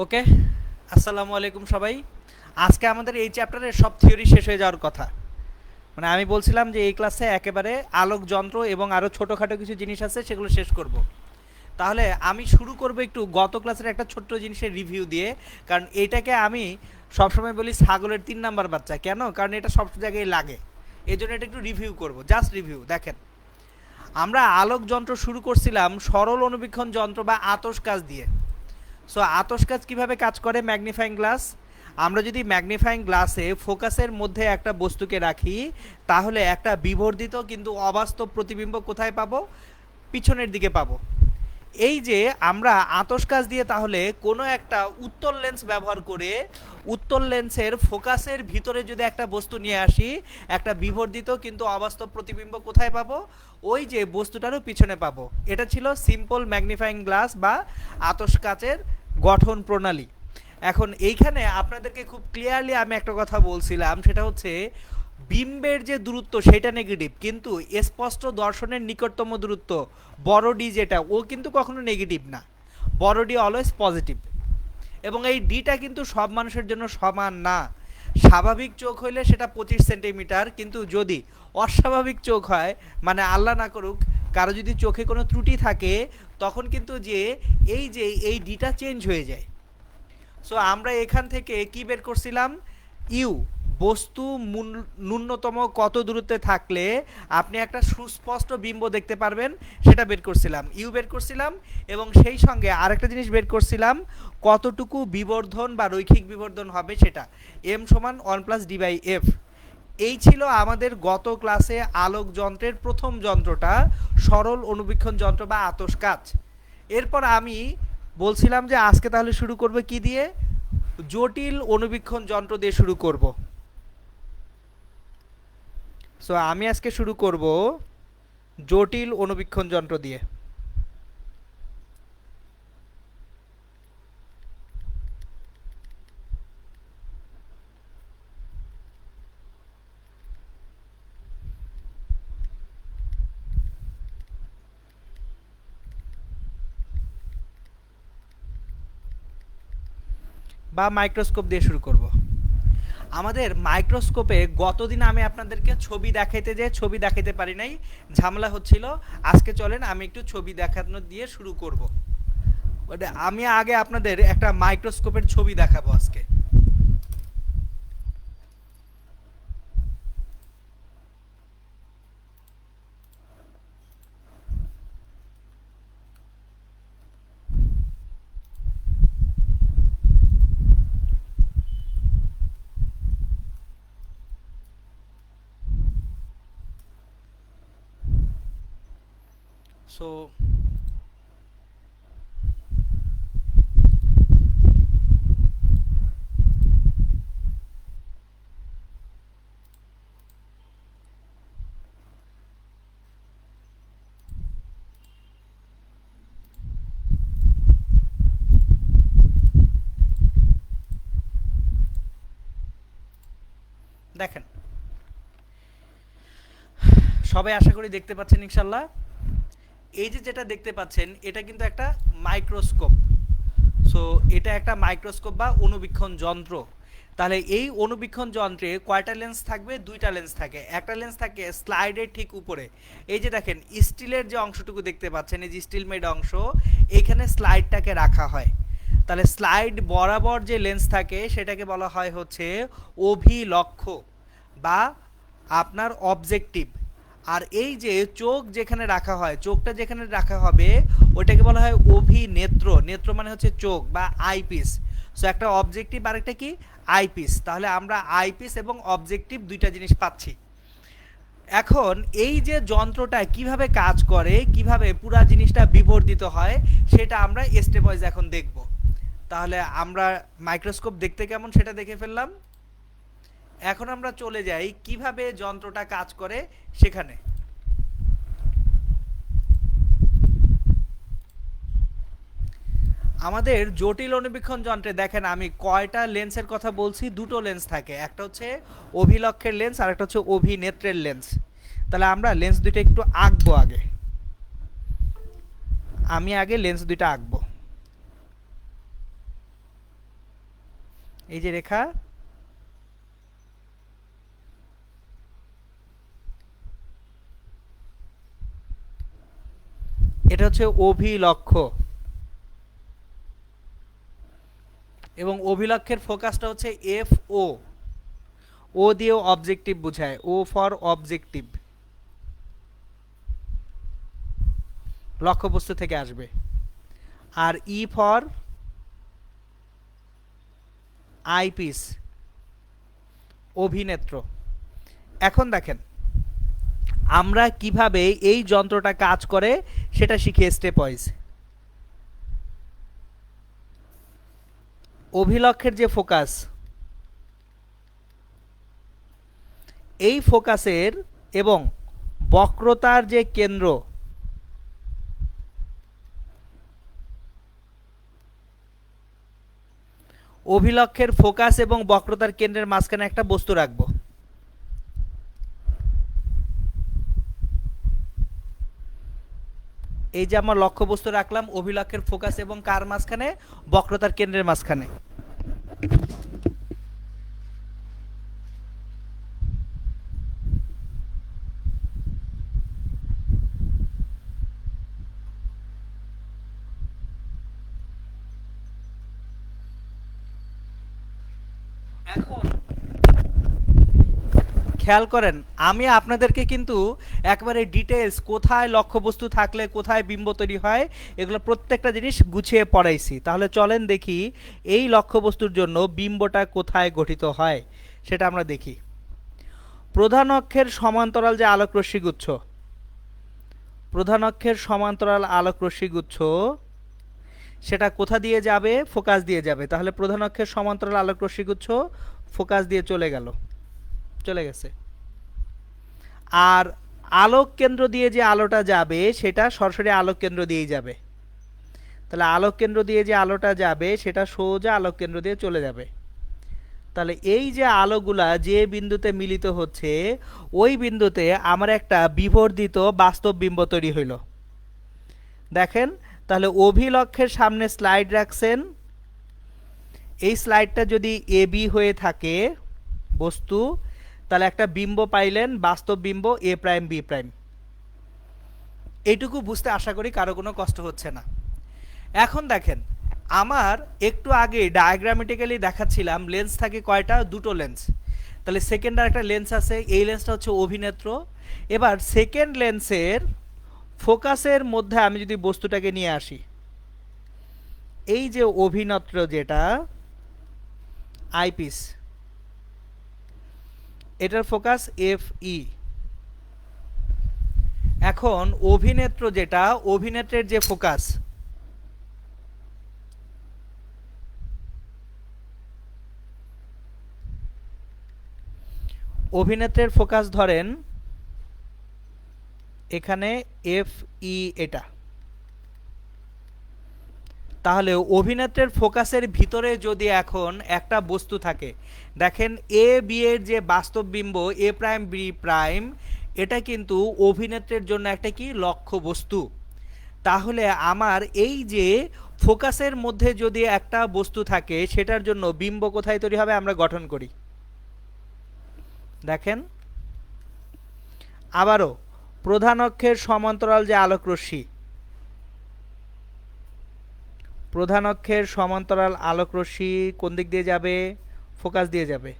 ওকে, আসসালামু আলাইকুম সবাই। আজকে আমাদের এই চ্যাপ্টারের সব থিওরি শেষ হয়ে যাওয়ার কথা। মানে আমি বলছিলাম যে এই ক্লাসে একেবারে আলোক যন্ত্র এবং আরও ছোটোখাটো কিছু জিনিস আছে সেগুলো শেষ করব। তাহলে আমি শুরু করব একটু গত ক্লাসের একটা ছোট্ট জিনিসের রিভিউ দিয়ে। কারণ এইটাকে আমি সবসময় বলি ছাগলের 3 নাম্বার বাচ্চা। কেন? কারণ এটা সব জায়গায় লাগে। এই জন্য এটা একটু রিভিউ করব, জাস্ট রিভিউ। দেখেন, আমরা আলোক যন্ত্র শুরু করছিলাম সরল অনুবীক্ষণ যন্ত্র বা আতশ কাচ দিয়ে। সো আতশ কাচ কীভাবে কাজ করে? Magnifying glass. আমরা যদি ম্যাগনিফাইং গ্লাসে ফোকাসের মধ্যে একটা বস্তুকে রাখি, তাহলে একটা বিবর্ধিত কিন্তু অবাস্তব প্রতিবিম্ব কোথায় পাবো? পিছনের দিকে পাবো। এই যে আমরা আতশ কাচ দিয়ে তাহলে কোনো একটা উত্তল লেন্স ব্যবহার করে উত্তল লেন্সের ফোকাসের ভিতরে যদি একটা বস্তু নিয়ে আসি, একটা বিবর্ধিত কিন্তু অবাস্তব প্রতিবিম্ব কোথায় পাবো? ওই যে বস্তুটারও পিছনে পাবো। এটা ছিল সিম্পল ম্যাগনিফাইং গ্লাস বা আতশ কাচের গঠন প্রণালী। এখন এইখানে আপনাদেরকে খুব ক্লিয়ারলি আমি একটা কথা বলছিলাম, সেটা হচ্ছে বিম্বের যে দূরত্ব সেটা নেগেটিভ, কিন্তু স্পষ্ট দর্শনের নিকটতম দূরত্ব বড় ডি যেটা, ও কিন্তু কখনো নেগেটিভ না। বড় ডি অলওয়েজ পজিটিভ। এবং এই ডিটা কিন্তু সব মানুষের জন্য সমান না। স্বাভাবিক চোখ হইলে সেটা 25 সেন্টিমিটার, কিন্তু যদি অস্বাভাবিক চোখ হয়, মানে আল্লাহ না করুক কারো যদি চোখে কোনো ত্রুটি থাকে, তখন কিন্তু যে এই ডিটা চেঞ্জ হয়ে যায়। সো আমরা এখান থেকে কি বের করছিলাম? ইউ, বস্তু ন্যূনতম কত দূরত্বে থাকলে আপনি একটা সুস্পষ্ট বিম্ব দেখতে পারবেন, সেটা বের করছিলাম। ইউ বের করছিলাম এবং সেই সঙ্গে আরেকটা জিনিস বের করছিলাম, কতটুকু বিবর্ধন বা রৈখিক বিবর্ধন হবে সেটা। এম সমান 1+d/f। এই ছিল আমাদের গত ক্লাসে আলোক যন্ত্রের প্রথম যন্ত্রটা, সরল অনুবীক্ষণ যন্ত্র বা আতশ কাচ। এরপর আমি বলছিলাম যে আজকে তাহলে শুরু করব কি দিয়ে? জটিল অনুবীক্ষণ যন্ত্র দিয়ে শুরু করব। সো আমি আজকে শুরু করব জটিল অনুবীক্ষণ যন্ত্র দিয়ে। বা মাইক্রোস্কোপ দিয়ে শুরু করব। আমাদের মাইক্রোস্কোপে গতদিন আমি আপনাদেরকে ছবি দেখাইতে যে ছবি দেখাইতে পারি নাই, ঝামেলা হচ্ছিল। আজকে চলেন আমি একটু ছবি দেখানো দিয়ে শুরু করব। আমি আগে আপনাদের একটা মাইক্রোস্কোপের ছবি দেখাবো আজকে। সো দেখেন, সবাই আশা করি দেখতে পাচ্ছেন ইনশাল্লাহ। এই যে যেটা দেখতে পাচ্ছেন এটা কিন্তু একটা মাইক্রোস্কোপ। সো এটা একটা মাইক্রোস্কোপ বা অনুবীক্ষণ যন্ত্র। তাহলে এই অনুবীক্ষণ যন্ত্রে কয়টা লেন্স থাকবে? দুইটা লেন্স থাকে। একটা লেন্স থাকে স্লাইডের ঠিক উপরে। এই যে দেখেন স্টিলের যে অংশটুকু দেখতে পাচ্ছেন, এই যে স্টিল মেড অংশ, এইখানে স্লাইডটাকে রাখা হয়। তাহলে স্লাইড বরাবর যে লেন্স থাকে সেটাকে বলা হয় হচ্ছে অভিলক্ষ্য বা আপনার অবজেক্টিভ। আর এই যে চোখ যেখানে রাখা হয়, চোখটা যেখানে রাখা হবে ওইটাকে বলা হয় অভিনেত্র। নেত্র মানে হচ্ছে চোখ বা আইপিস। সো একটা অবজেক্টিভ আর একটা কি? আইপিস। তাহলে আমরা আইপিস এবং অবজেক্টিভ দুইটা জিনিস পাচ্ছি। এখন এই যে যন্ত্রটা কিভাবে কাজ করে, কিভাবে পুরা জিনিসটা বিবর্ধিত হয়, সেটা আমরা স্টেপ ওয়াইজ এখন দেখব। তাহলে আমরা মাইক্রোস্কোপ দেখতে কেমন সেটা দেখে ফেললাম। এখন আমরা চলে যাই কিভাবে যন্ত্রটা কাজ করে সেখানে। আমাদের জটিল অনুবীক্ষণ যন্ত্রে দেখেন আমি কয়টা লেন্সের কথা বলছি? দুটো লেন্স থাকে, একটা হচ্ছে অভিলক্ষের লেন্স আর একটা হচ্ছে অভিনেত্রের লেন্স। তাহলে আমরা লেন্স দুইটা একটু আঁকবো আগে। আমি আগে লেন্স দুইটা আঁকবো। এই যে রেখা, এটা হচ্ছে অভিলক্ষ্য, এবং অভিলক্ষের ফোকাসটা হচ্ছে এফ ও, ও দিয়েও অবজেক্টিভ বোঝায়, ও ফর অবজেক্টিভ, লক্ষ্যবস্তু থেকে আসবে। আর ই ফর আইপিস, অভিনেত্র। এখন দেখেন আমরা কিভাবে এই যন্ত্রটা কাজ করে সেটা শিখি স্টেপ ওয়াইজ। অভিলক্ষের যে ফোকাস, এই ফোকাসের এবং বক্রতার যে কেন্দ্র, অভিলক্ষের ফোকাস এবং বক্রতার কেন্দ্রের মাঝখানে একটা বস্তু রাখবো। এই যে আমার লক্ষ্য বস্তু রাখলাম অভিলক্ষের ফোকাস এবং কার মাঝখানে, বক্রতার কেন্দ্রের মাঝখানে। এখন খেয়াল করেন আমি আপনাদেরকে কিন্তু একবারে ডিটেলস কোথায় লক্ষ্যবস্তু থাকলে কোথায় বিম্ব তৈরি হয় এগুলো প্রত্যেকটা জিনিস গুছিয়ে পড়াইছি। তাহলে চলেন দেখি এই লক্ষ্যবস্তুর জন্য বিম্বটা কোথায় গঠিত হয় সেটা আমরা দেখি। প্রধান অক্ষের সমান্তরাল যে আলোক রশ্মিগুচ্ছ, প্রধান অক্ষের সমান্তরাল আলোক রশ্মিগুচ্ছ সেটা কোথা দিয়ে যাবে, ফোকাস দিয়ে যাবে। তাহলে প্রধান অক্ষের সমান্তরাল আলোক রশ্মিগুচ্ছ ফোকাস দিয়ে চলে গেল, চলে গেছে। আর আলোক কেন্দ্র দিয়ে যে আলোটা যাবে সেটা সরাসরি আলোক কেন্দ্র দিয়েই যাবে। তাহলে আলোক কেন্দ্র দিয়ে যে আলোটা যাবে সেটা সোজা আলোক কেন্দ্র দিয়ে চলে যাবে। তাহলে এই যে আলোগুলা যে বিন্দুতে মিলিত হচ্ছে ওই বিন্দুতে আমার একটা বিবর্ধিত বাস্তব বিম্ব তৈরি হইল। দেখেন তাহলে অভিলক্ষের সামনে স্লাইড রাখছেন, এই স্লাইডটা যদি এ বি হয়ে থাকে বস্তু, তাহলে একটা বিম্ব পাইলেন, বাস্তব বিম্ব এ প্রাইম বি প্রাইম। এইটুকু বুঝতে আশা করি কারো কোনো কষ্ট হচ্ছে না। এখন দেখেন আমার একটু আগে ডায়াগ্রামেটিক্যালি দেখাচ্ছিলাম লেন্স থাকে কয়টা, দুটো লেন্স। তাহলে সেকেন্ড আর একটা লেন্স আছে, এই লেন্সটা হচ্ছে অভিনেত্র। এবার সেকেন্ড লেন্সের ফোকাসের মধ্যে আমি যদি বস্তুটাকে নিয়ে আসি, এই যে অভিনেত্র যেটা আইপিস, এটার ফোকাস এফ ই। এখন অভিনেত্র যেটা, অভিনেত্রের যে ফোকাস, অভিনেত্রের ফোকাস ধরেন এখানে এফ ই এটা। তাহলে অভিনেত্রের ফোকাসের ভিতরে যদি এখন একটা বস্তু থাকে, দেখেন এ বি এর যে বাস্তব বিম্ব এ প্রাইম বি প্রাইম, এটা কিন্তু অভিনেত্রের জন্য একটা কি লক্ষ্য বস্তু। তাহলে আমার এই যে ফোকাসের মধ্যে যদি একটা বস্তু থাকে সেটার জন্য বিম্ব কোথায় তৈরি হবে আমরা গঠন করি। দেখেন আবারও প্রধান অক্ষের সমান্তরাল যে আলোক রশ্মি, প্রধান অক্ষের সমান্তরাল আলোক রশ্মি কোন দিক দিয়ে যাবে, ফোকাস দিয়ে যাবে।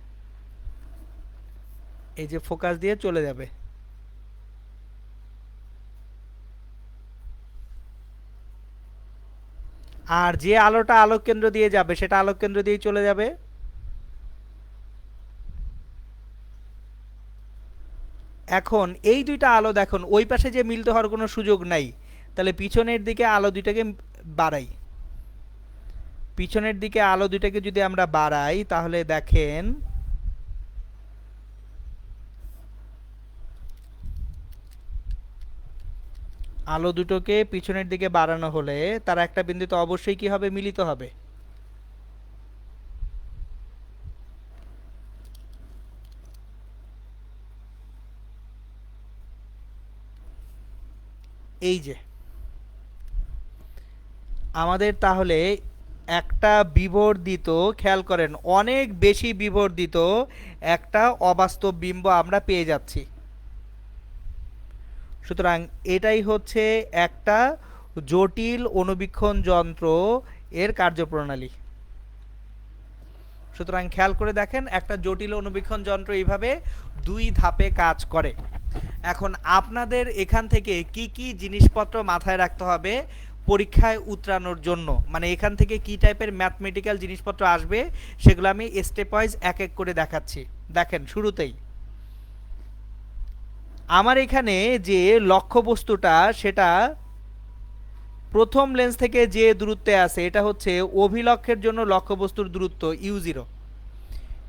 এই যে ফোকাস দিয়ে চলে যাবে। আর যে আলোটা আলোক কেন্দ্র দিয়ে যাবে সেটা আলোক কেন্দ্র দিয়েই চলে যাবে। এখন এই দুইটা আলো দেখুন ওই পাশে যে মিলতে হওয়ার কোনো সুযোগ নাই, তাহলে পিছনের দিকে আলো দুইটাকে বাড়াই। পিছনের দিকে আলো দুইটাকে যদি আমরা বাড়াই তাহলে দেখেন আলো দুটোকে পিছনের দিকে বাড়ানো হলে তারা একটা বিন্দুতে অবশ্যই কি হবে, মিলিত হবে। এই যে আমাদের তাহলে একটা বিবর্ধিত, খেয়াল করেন অনেক বেশি বিবর্ধিত একটা অবাস্তব বিম্ব আমরা পেয়ে যাচ্ছি। সুতরাং এটাই হচ্ছে একটা জটিল অণুবীক্ষণ যন্ত্র এর কার্যপ্রণালী। সুতরাং খেয়াল করে দেখেন একটা জটিল অণুবীক্ষণ যন্ত্র এইভাবে দুই ধাপে কাজ করে। এখন আপনাদের এখান থেকে কি কি জিনিসপত্র মাথায় রাখতে হবে পরীক্ষায় উতরানোর জন্য, মানে এখান থেকে কি টাইপের ম্যাথমেটিক্যাল জিনিসপত্র আসবে সেগুলো আমি স্টেপ ওয়াইজ এক এক করে দেখাচ্ছি। দেখেন শুরুতেই আমার এখানে যে লক্ষ্যবস্তুটা সেটা প্রথম লেন্স থেকে যে দূরত্বে আছে এটা হচ্ছে অভিলক্ষের জন্য লক্ষ্যবস্তুর দূরত্ব u0।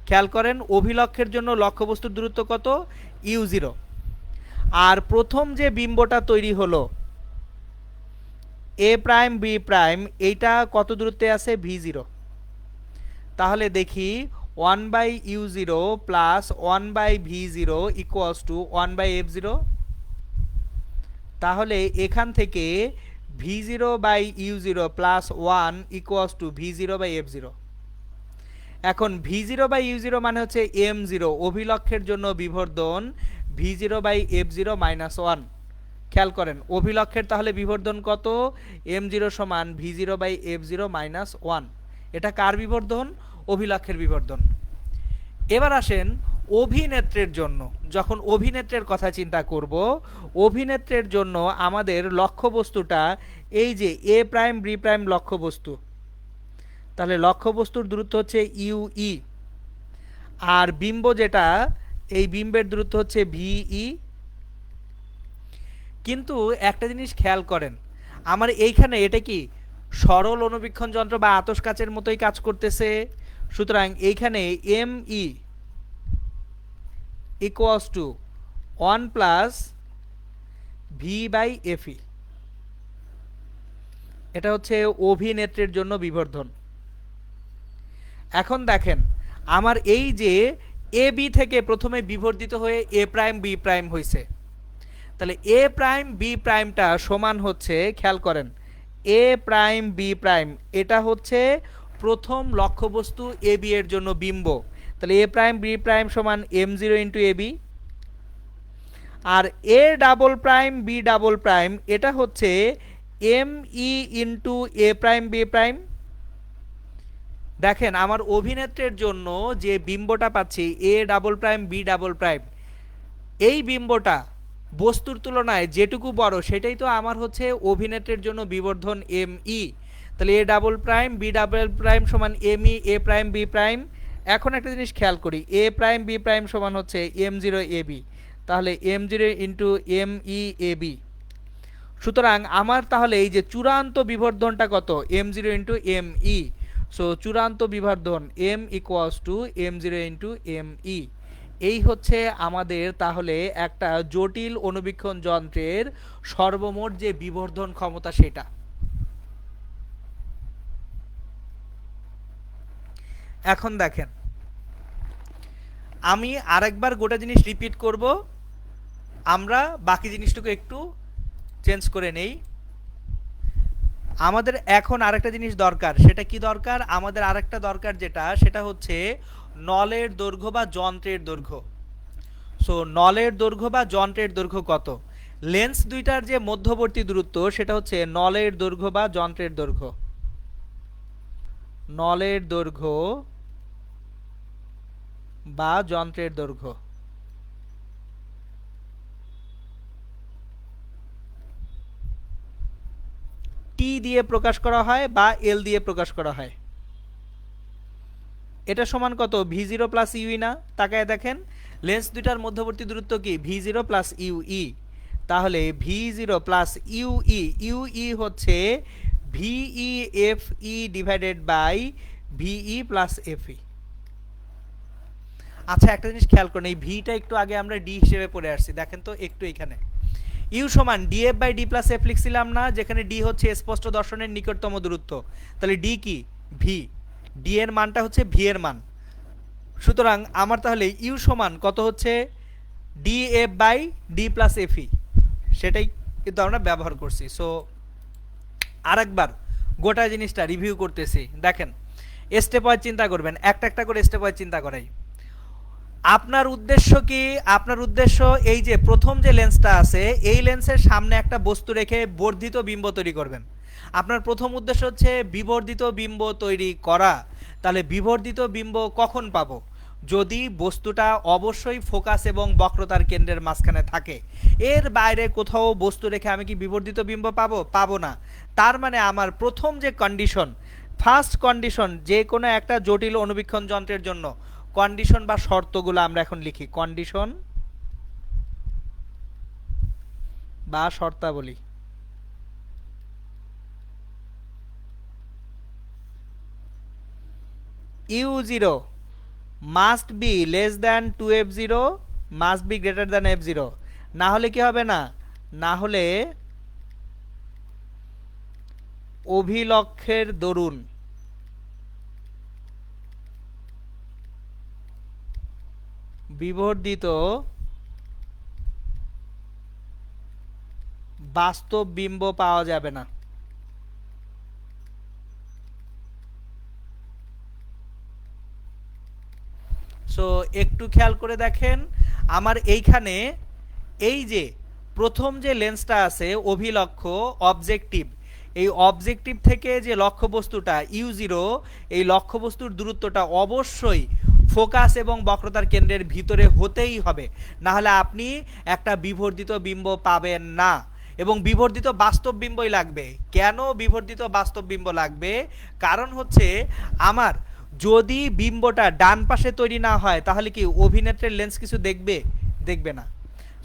খেয়াল করেন অভিলক্ষের জন্য লক্ষ্যবস্তুর দূরত্ব কত, u0। আর প্রথম যে বিম্বটা তৈরি হলো a প্রাইম b প্রাইম, এইটা কত দূরত্বে আছে, v0। তাহলে দেখি 1/u0 plus 1/v0 equals to 1/f0। তাহলে এখান থেকে v0/u0 plus 1 equals to v0/f0। এখন v0/u0 মানে হচ্ছে m0, অভিলক্ষের জন্য বিবর্ধন v0/f0 মাইনাস 1। খেয়াল করেন অভিলক্ষের তাহলে বিবর্ধন কত, m0 সমান v0/f0 মাইনাস 1। এটা কার বিবর্ধন, অভিলক্ষের বিবর্ধন। এবার আসেন অভিনেত্রের জন্য, যখন অভিনেত্রের কথা চিন্তা করব, অভিনেত্রের জন্য আমাদের লক্ষ্যবস্তুটা এই যে a প্রাইম b প্রাইম লক্ষ্যবস্তু, তাহলে লক্ষ্যবস্তুর দূরত্ব হচ্ছে UE, আর বিম্ব যেটা এই বিম্বের দূরত্ব হচ্ছে VE। কিন্তু একটা জিনিস খেয়াল করেন আমার এইখানে এটা কি সরল অণুবীক্ষণ যন্ত্র বা আতশ কাচের মতোই কাজ করতেছে। সুতরাং এইখানে ME equals to 1 plus V/FE, এটা হচ্ছে অভিনেত্রের জন্য বিবর্ধন। এখন দেখেন আমার এই যে AB থেকে প্রথমে বিবর্ধিত হয়ে A প্রাইম B প্রাইম হয়েছে, তাহলে A প্রাইম B প্রাইমটা সমান হচ্ছে, খেয়াল করেন A প্রাইম B প্রাইম এটা হচ্ছে প্রথম লক্ষ্যবস্তু AB এর জন্য বিম্ব, তাহলে A প্রাইম B প্রাইম সমান m0 ইন্টু AB। আর A double prime B double prime এটা হচ্ছে ME into A prime B prime. দেখেন আমার অভিনেত্রের জন্য যে বিম্বটা পাচ্ছি A double prime B double prime, এই বিম্বটা বস্তুর তুলনায় যেটুকু বড় সেটাই তো আমার হচ্ছে অভিনেত্রের জন্য বিবর্ধন ME। তাহলে A double prime B double prime সমান ME A prime B prime. এখন একটা জিনিস খেয়াল করি, A প্রাইম B প্রাইম সমান হচ্ছে m0 AB, তাহলে m0 ইন্টু ME AB। সুতরাং আমার তাহলে এই যে চূড়ান্ত বিবর্ধনটা কত, m0 ইন্টু ME। সো চূড়ান্ত বিবর্ধন m equals to m0 into ME। এই হচ্ছে আমাদের তাহলে একটা জটিল অণুবীক্ষণ যন্ত্রের সর্বমোট যে বিবর্ধন ক্ষমতা সেটা। এখন দেখেন আমি আরেকবার গোটা জিনিস রিপিট করব, আমরা বাকি জিনিসটুকু একটু চেঞ্জ করে নেই। আমাদের এখন আরেকটা জিনিস দরকার, সেটা কি দরকার, আমাদের আরেকটা দরকার যেটা সেটা হচ্ছে নলের দৈর্ঘ্য বা যন্ত্রের দৈর্ঘ্য। সো নলের দৈর্ঘ্য বা যন্ত্রের দৈর্ঘ্য কত, লেন্স দুইটার যে মধ্যবর্তী দূরত্ব সেটা হচ্ছে নলের দৈর্ঘ্য বা যন্ত্রের দৈর্ঘ্য। নলের দৈর্ঘ্য বা যন্ত্রের দৈর্ঘ্য। টি দিয়ে প্রকাশ করা হয় বা এল দিয়ে প্রকাশ করা হয়। এটা সমান কত, v0 প্লাস ইউই না, তাকায় দেখেন লেন্স দুইটার মধ্যবর্তী দূরত্ব কি v0 প্লাস ইউই। তাহলে v0 প্লাস ইউই, ইউই হচ্ছে VEFE divided by VE plus FE। আচ্ছা একটা জিনিস খেয়াল করুন, এই ভিটা একটু আগে আমরা ডি হিসেবে পড়ে আসছি, দেখেন তো একটু এখানে ইউ সমান df by D plus f লিখছিলাম না, যেখানে ডি হচ্ছে স্পষ্ট দর্শনের নিকটতম দূরত্ব, তাহলে ডি কি ভি, ডি এর মানটা হচ্ছে ভি এর মান। সুতরাং আমার তাহলে ইউ সমান কত হচ্ছে DF by D plus FE, সেটাই কিন্তু আমরা ব্যবহার করছি। সো আরেকবার গোটা জিনিসটা রিভিউ করতেছি। দেখেন, স্টেপ ওয়াইজ চিন্তা করবেন, একটা একটা করে স্টেপ ওয়াইজ চিন্তা করাই। আপনার উদ্দেশ্য কি? আপনার উদ্দেশ্য এই যে প্রথম যে লেন্সটা আছে, এই লেন্সের সামনে একটা বস্তু রেখে বর্ধিত বিম্ব তৈরি করবেন। আপনার প্রথম উদ্দেশ্য হচ্ছে বিবর্ধিত বিম্ব তৈরি করা। তাহলে বিবর্ধিত বিম্ব কখন পাবো? যদি বস্তুটা অবশ্যই ফোকাস এবং বক্রতার কেন্দ্রের মাঝখানে থাকে। এর বাইরে কোথাও বস্তু রেখে আমি কি বিবর্ধিত বিম্ব পাবো? পাবো না। তার মানে আমার প্রথম যে কন্ডিশন, ফার্স্ট কন্ডিশন যে কোনো একটা জটিল অনুবীক্ষণ যন্ত্রের জন্য, কন্ডিশন বা শর্তগুলো আমরা এখন লিখি। কন্ডিশন বা শর্তাবলী। U zero must be less than two F zero, must be greater than F zero. না হলে কি হবে? না, না হলে অভিলক্ষের দরুন বিবর্ধিত বাস্তব বিম্ব পাওয়া যাবে না। সো একটু খেয়াল করে দেখেন, আমার এইখানে এই যে প্রথম যে লেন্সটা আছে অভিলক্ষ, অবজেক্টিভ, এই অবজেক্টিভ থেকে যে লক্ষ্যবস্তুটা ইউ জিরো, এই লক্ষ্যবস্তুর দূরত্বটা অবশ্যই ফোকাস এবং বক্রতার কেন্দ্রের ভিতরে হতেই হবে, না হলে আপনি একটা বিবর্ধিত বিম্ব পাবেন না। এবং বিবর্ধিত বাস্তব বিম্বই লাগবে। কেন বিবর্ধিত বাস্তব বিম্ব লাগবে? কারণ হচ্ছে আমার যদি বিম্বটা ডান পাশে তৈরি না হয়, তাহলে কি অভিনেত্রের লেন্স কিছু দেখবে? দেখবে না।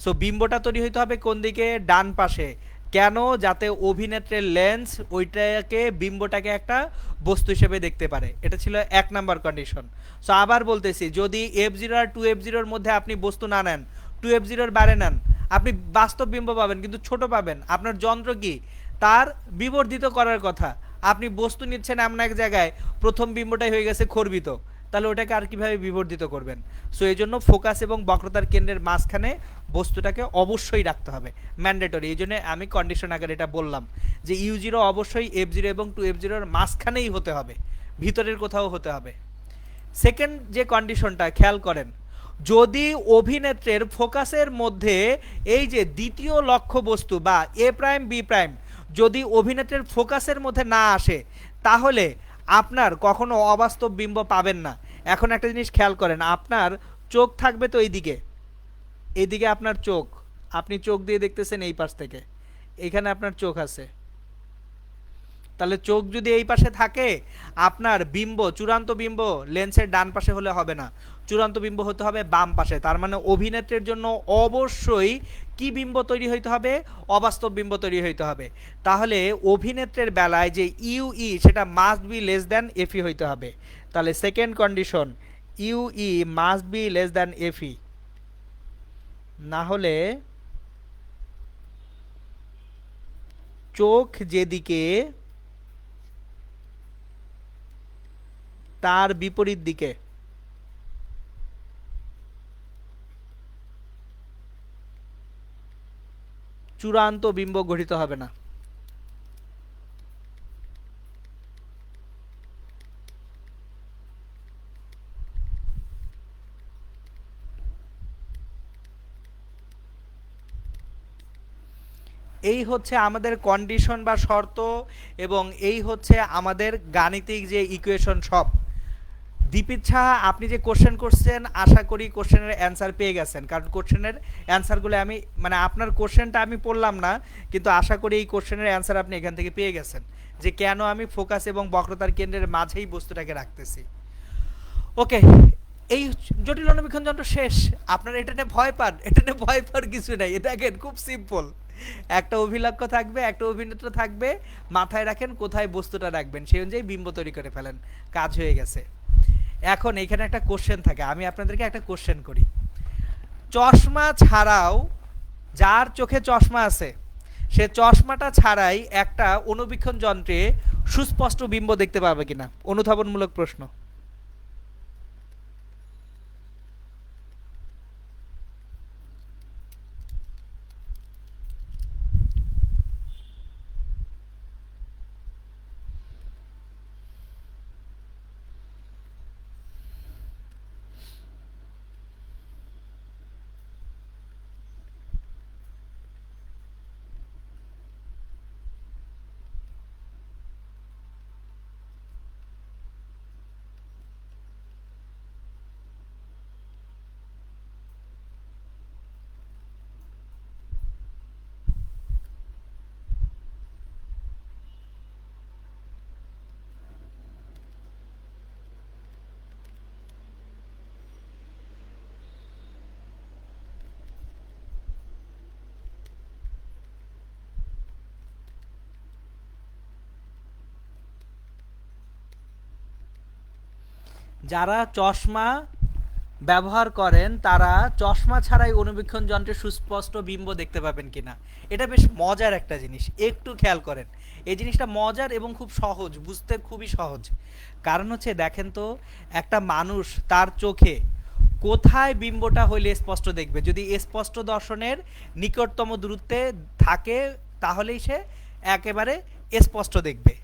সো বিম্বটা তৈরি হইতে হবে কোন দিকে? ডান পাশে। কেন? যাতে অভিনেত্রের লেন্স ওইটাকে, বিম্বটাকে একটা বস্তু হিসেবে দেখতে পারে। এটা ছিল এক নাম্বার কন্ডিশন। সো আবার বলতেছি, যদি এফ জিরো আর টু এফ জিরোর মধ্যে আপনি বস্তু না নেন, টু এফ জিরোর বাইরে নেন, আপনি বাস্তব বিম্ব পাবেন কিন্তু ছোট পাবেন। আপনার যন্ত্র কি তার বিবর্ধিত করার কথা, আপনি বস্তু নিচ্ছেন এমন এক জায়গায় প্রথম বিম্বটাই হয়ে গেছে খর্বিত, তাহলে ওটাকে আর কিভাবে বিবর্ধিত করবেন? সো এই জন্য ফোকাস এবং বক্রতার কেন্দ্রের মাঝখানে বস্তুটাকে অবশ্যই রাখতে হবে, ম্যান্ডেটরি। এই জন্য আমি কন্ডিশন আগে এটা বললাম যে ইউ জিরো অবশ্যই এফ জিরো এবং টু এফ জিরোর মাঝখানেই হতে হবে, ভিতরের কোথাও হতে হবে। সেকেন্ড যে কন্ডিশনটা খেয়াল করেন, যদি অভিনেত্রের ফোকাসের মধ্যে এই যে দ্বিতীয় লক্ষ্যবস্তু বা এ প্রাইম বি প্রাইম যদি অভিনেত্রের ফোকাসের মধ্যে না আসে, তাহলে আপনার কখনো অবাস্তব বিম্ব পাবেন না। এখন একটা জিনিস খেয়াল করেন, আপনার চোখ থাকবে তো এইদিকে, এইদিকে আপনার চোখ, আপনি চোখ দিয়ে দেখতেছেন এই পাশ থেকে, এখানে আপনার চোখ আছে। তাহলে চোখ যদি এই পাশে থাকে, আপনার বিম্ব, চূড়ান্ত বিম্ব লেন্সের ডান পাশে হলে হবে না, চূড়ান্ত বিম্ব হতে হবে বাম পাশে। তার মানে অভিনেত্রের জন্য অবশ্যই কি বিম্ব তৈরি হইতে হবে? অবাস্তব বিম্ব তৈরি হইতে হবে। তাহলে অভিনেত্রের বেলায় যে ইউ ই সেটা must be less than F E হইতে হবে। তাহলে second condition, U E must be less than F E, না হলে চোখ যেদিকে তার বিপরীত দিকে চূড়ান্ত বিম্ব গঠিত হবে না। এই হচ্ছে আমাদের কন্ডিশন বা শর্ত, এবং এই হচ্ছে আমাদের গাণিতিক যে ইকুয়েশন সব। দীপিচ্ছা, আপনি যে কোশ্চেন করছেন আশা করি কোশ্চেনের অ্যান্সার পেয়ে গেছেন, কারণ কোশ্চেনের অ্যান্সারগুলো আমি, মানে আপনার কোশ্চেনটা আমি পড়লাম না, কিন্তু আশা করি এই কোশ্চেনের অ্যান্সার আপনি এখান থেকে পেয়ে গেছেন যে কেন আমি ফোকাস এবং বক্রতার কেন্দ্রের মাঝেই বস্তুটাকে রাখতেছি। ওকে, এই জটিল অনুবীক্ষণ যন্ত্র শেষ। আপনারা এটা নিয়ে ভয় পান? এটা নিয়ে ভয় পাওয়ার কিছু নাই, এটা দেখেন খুব সিম্পল। একটা অভিলক্ষ্য থাকবে, একটা অভিনেত্র থাকবে, মাথায় রাখেন কোথায় বস্তুটা রাখবেন, সেই অনুযায়ী বিম্ব তৈরি করে ফেলেন, কাজ হয়ে গেছে। এখন এখানে একটা কোশ্চেন থাকে, আমি আপনাদেরকে একটা কোশ্চেন করি। চশমা ছাড়াও, যার চোখে চশমা আছে সে চশমাটা ছাড়াই একটা অনুবীক্ষণ যন্ত্রে সুস্পষ্ট বিম্ব দেখতে পাবে কিনা? অনুধাবনমূলক প্রশ্ন। যারা চশমা ব্যবহার করেন তারা চশমা ছাড়াই অনুবীক্ষণ যন্ত্রে সুস্পষ্ট বিম্ব দেখতে পাবেন কিনা। এটা বেশ মজার একটা জিনিস, একটু খেয়াল করেন। এই জিনিসটা মজার এবং খুব সহজ, বুঝতে খুবই সহজ। কারণ হচ্ছে দেখেন তো, একটা মানুষ তার চোখে কোথায় বিম্বটা হইলে স্পষ্ট দেখবে? যদি স্পষ্ট দর্শনের নিকটতম দূরত্বে থাকে তাহলেই সে একেবারে স্পষ্ট দেখবে।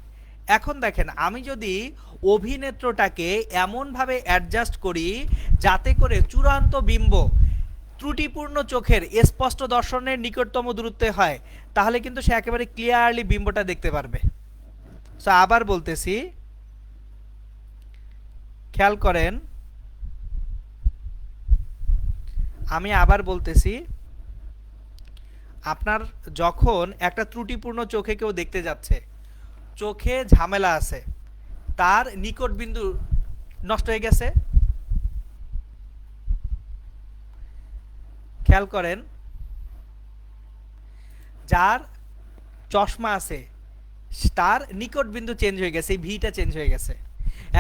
এখন দেখেন, আমি যদি অভিনেত্রটাকে এমনভাবে অ্যাডজাস্ট করি যাতে করে চূড়ান্ত বিম্ব ত্রুটিপূর্ণ চোখের স্পষ্ট দর্শনের নিকটতম দূরত্বে হয়, তাহলে কিন্তু সে একেবারে ক্লিয়ারলি বিম্বটা দেখতে পারবে। সো আবার বলতেছি, খেয়াল করেন, আমি আবার বলতেছি, আপনার যখন একটা ত্রুটিপূর্ণ চোখে কেউ দেখতে যাচ্ছে, চোখে ঝামেলা আছে, তার নিকট বিন্দু নষ্ট হয়ে গেছে, খেয়াল করেন, যার চশমা আছে তার নিকট বিন্দু চেঞ্জ হয়ে গেছে, এই ভিটা চেঞ্জ হয়ে গেছে।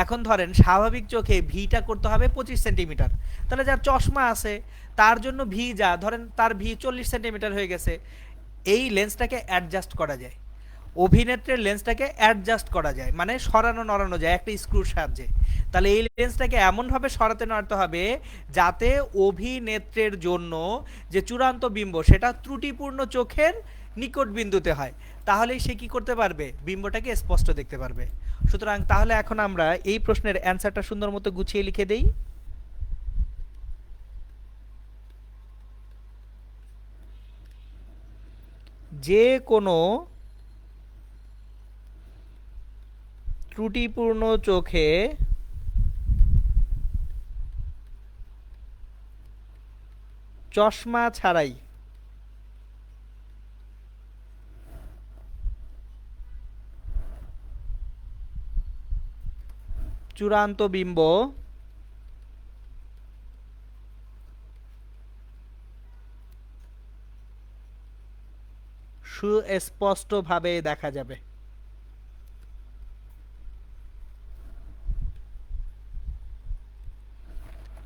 এখন ধরেন স্বাভাবিক চোখে ভিটা করতে হবে 25 সেন্টিমিটার, তাহলে যার চশমা আছে তার জন্য ভি যা ধরেন তার ভি 40 সেন্টিমিটার হয়ে গেছে। এই লেন্সটাকে অ্যাডজাস্ট করা যায়, অভিনেত্রের লেন্সটাকে অ্যাডজাস্ট করা যায়, মানে সরানো নড়ানো যায় একটা স্ক্রুর সাহায্যে। তাহলে এই লেন্সটাকে এমনভাবে সরাতে নড়াতে হবে যাতে অভিনেত্রের জন্য যে চূড়ান্ত বিম্ব সেটা ত্রুটিপূর্ণ চোখের নিকট বিন্দুতে হয়, তাহলেই সে কি করতে পারবে? বিম্বটাকে স্পষ্ট দেখতে পারবে। সুতরাং তাহলে এখন আমরা এই প্রশ্নের অ্যান্সারটা সুন্দর মতো গুছিয়ে লিখে দেই। যে কোনো ত্রুটিপূর্ণ চোখে চশমা ছাড়াই চূড়ান্ত বিম্ব সুস্পষ্টভাবে দেখা যাবে।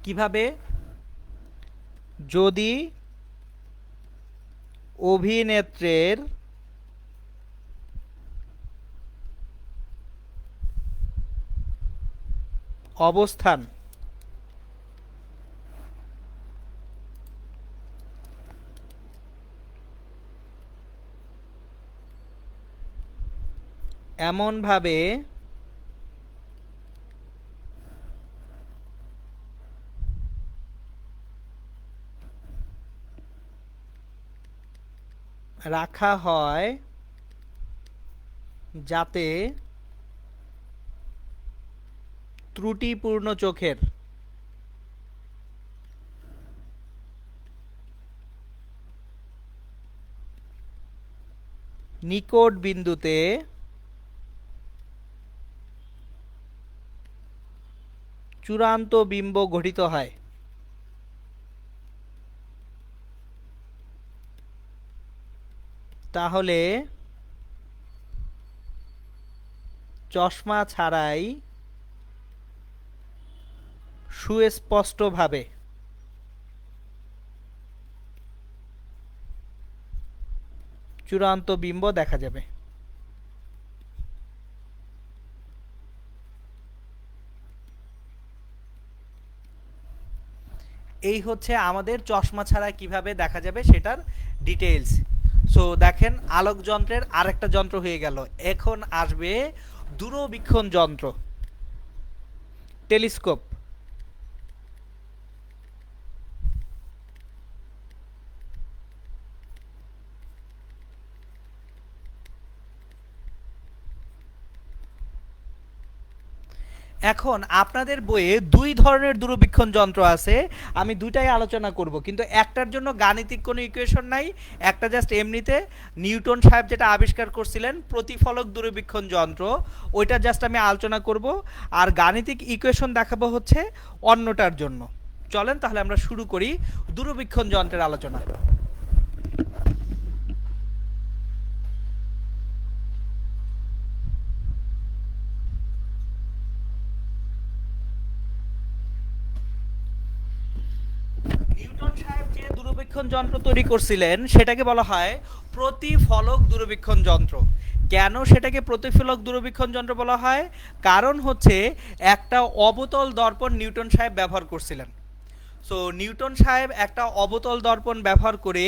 কিভাবে? যদি অভিনেত্রের অবস্থান এমনভাবে রাখা হয় যাতে ত্রুটিপূর্ণ চোখের নিকট বিন্দুতে চূড়ান্ত বিম্ব গঠিত হয়। তাহলে চশমা ছাড়াই সুস্পষ্টভাবে চূড়ান্ত বিম্ব দেখা যাবে। এই হচ্ছে আমাদের চশমা ছাড়া কিভাবে দেখা যাবে সেটার ডিটেইলস। সো দেখেন, আলোক যন্ত্রের আরেকটা যন্ত্র হয়ে গেল। এখন আসবে দূরবীক্ষণ যন্ত্র, টেলিস্কোপ। এখন আপনাদের বইয়ে দুই ধরনের দূরবীক্ষণ যন্ত্র আছে, আমি দুইটাই আলোচনা করব, কিন্তু একটার জন্য গাণিতিক কোনো ইকুয়েশন নাই, একটা জাস্ট এমনিতে নিউটন সাহেব যেটা আবিষ্কার করছিলেন প্রতিফলক দূরবীক্ষণ যন্ত্র, ওইটা জাস্ট আমি আলোচনা করব। আর গাণিতিক ইকুয়েশন দেখাবো হচ্ছে অন্যটার জন্য। চলেন তাহলে আমরা শুরু করি দূরবীক্ষণ যন্ত্রের আলোচনা। দূরবীক্ষণ যন্ত্র তৈরি করছিলেন সেটাকে বলা হয় প্রতিফলক দূরবীক্ষণ যন্ত্র। কেন সেটাকে প্রতিফলক দূরবীক্ষণ যন্ত্র বলা হয়? কারণ হচ্ছে একটা অবতল দর্পণ নিউটন সাহেব ব্যবহার করছিলেন। সো নিউটন সাহেব একটা অবতল দর্পণ ব্যবহার করে